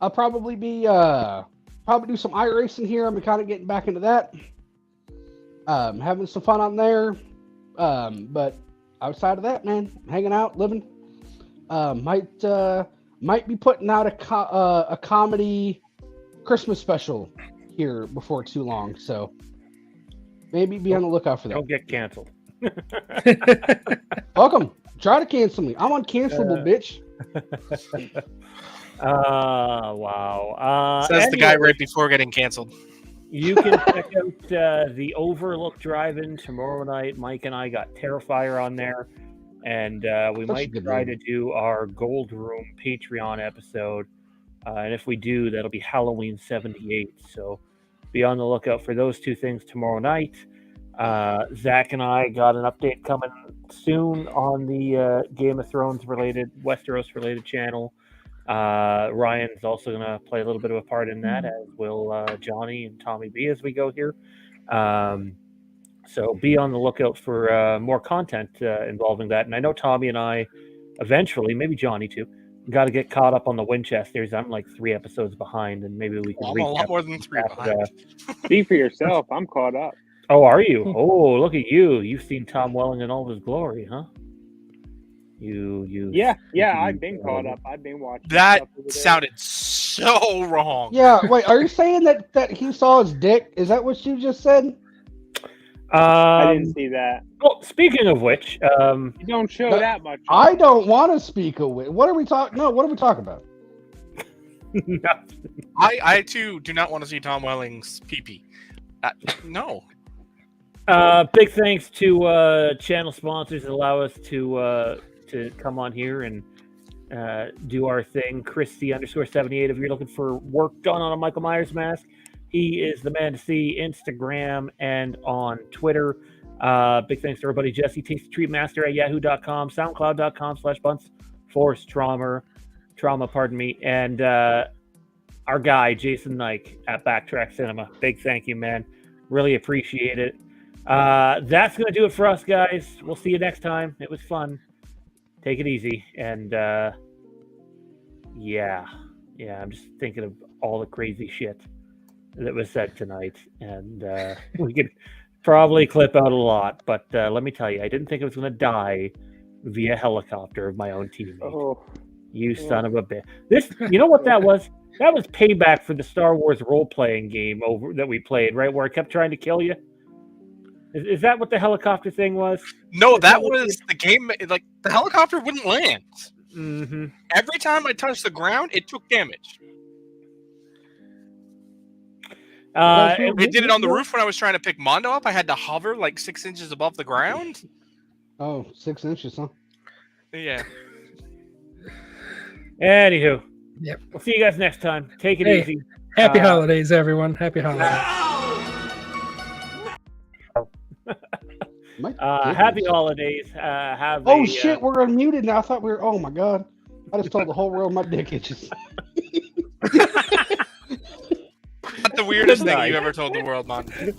I'll probably be probably do some iRacing here. I'm kind of getting back into that. Having some fun on there. But outside of that, man, hanging out, living. Might be putting out a comedy Christmas special here before too long. So maybe be on the lookout for that. Don't get canceled. Welcome. Try to cancel me. I'm uncancelable, bitch. Wow. says the guy Anyway, right before getting canceled. you can check out the Overlook Drive-In tomorrow night. Mike and I got Terrifier on there, and we Such a might good try name. to do our Gold Room Patreon episode. And if we do, that'll be Halloween 78. So be on the lookout for those two things tomorrow night. Zach and I got an update coming soon on the Game of Thrones related, Westeros related channel. Ryan's also going to play a little bit of a part in that, as will Johnny and Tommy B as we go here. So be on the lookout for more content involving that. And I know Tommy and I eventually, maybe Johnny too, got to get caught up on the Winchesters. I'm like 3 episodes behind, and maybe we can I'm a lot recap more than 3 after behind. Speak for yourself. I'm caught up. Oh, are you? Oh, look at you. You've seen Tom Welling in all of his glory, huh? You Yeah, I've been caught up. I've been watching. That stuff over there. sounded so wrong. Yeah, wait, are you saying that he saw his dick? Is that what you just said? I didn't see that. Well, speaking of which, You don't show No, that much. I don't want to speak of it. What are we talking? No, what are we talking about? I too do not want to see Tom Welling's pee-pee. No. Big thanks to channel sponsors that allow us to come on here and do our thing. Christy_78, if you're looking for work done on a Michael Myers mask, he is the man to see. Instagram and on Twitter. Big thanks to everybody. Jesse Tasty Treat Master at yahoo.com, soundcloud.com/bunts trauma, pardon me, and our guy Jason Nike at Backtrack Cinema. Big thank you, man. Really appreciate it. That's gonna do it for us, guys. We'll see you next time. It was fun. Take it easy, and yeah, I'm just thinking of all the crazy shit that was said tonight, and we could probably clip out a lot, but let me tell you, I didn't think I was going to die via helicopter of my own teammate. Oh, You son of a bitch! You know what that was? That was payback for the Star Wars role-playing game that we played, right? Where I kept trying to kill you. Is that what the helicopter thing was? No, that was the game. Like, the helicopter wouldn't land. Mm-hmm. Every time I touched the ground, it took damage. It did it on the roof when I was trying to pick Mondo up. I had to hover like 6 inches above the ground. Oh, 6 inches, huh? Yeah. Anywho, Yep. We'll see you guys next time. Take it Hey. easy. Happy holidays, everyone. Happy holidays. Happy holidays. Have Oh a, shit, we're unmuted now. I thought we were. Oh my god, I just told the whole world my dick itches. Not the weirdest thing Nice. you've ever told the world, man.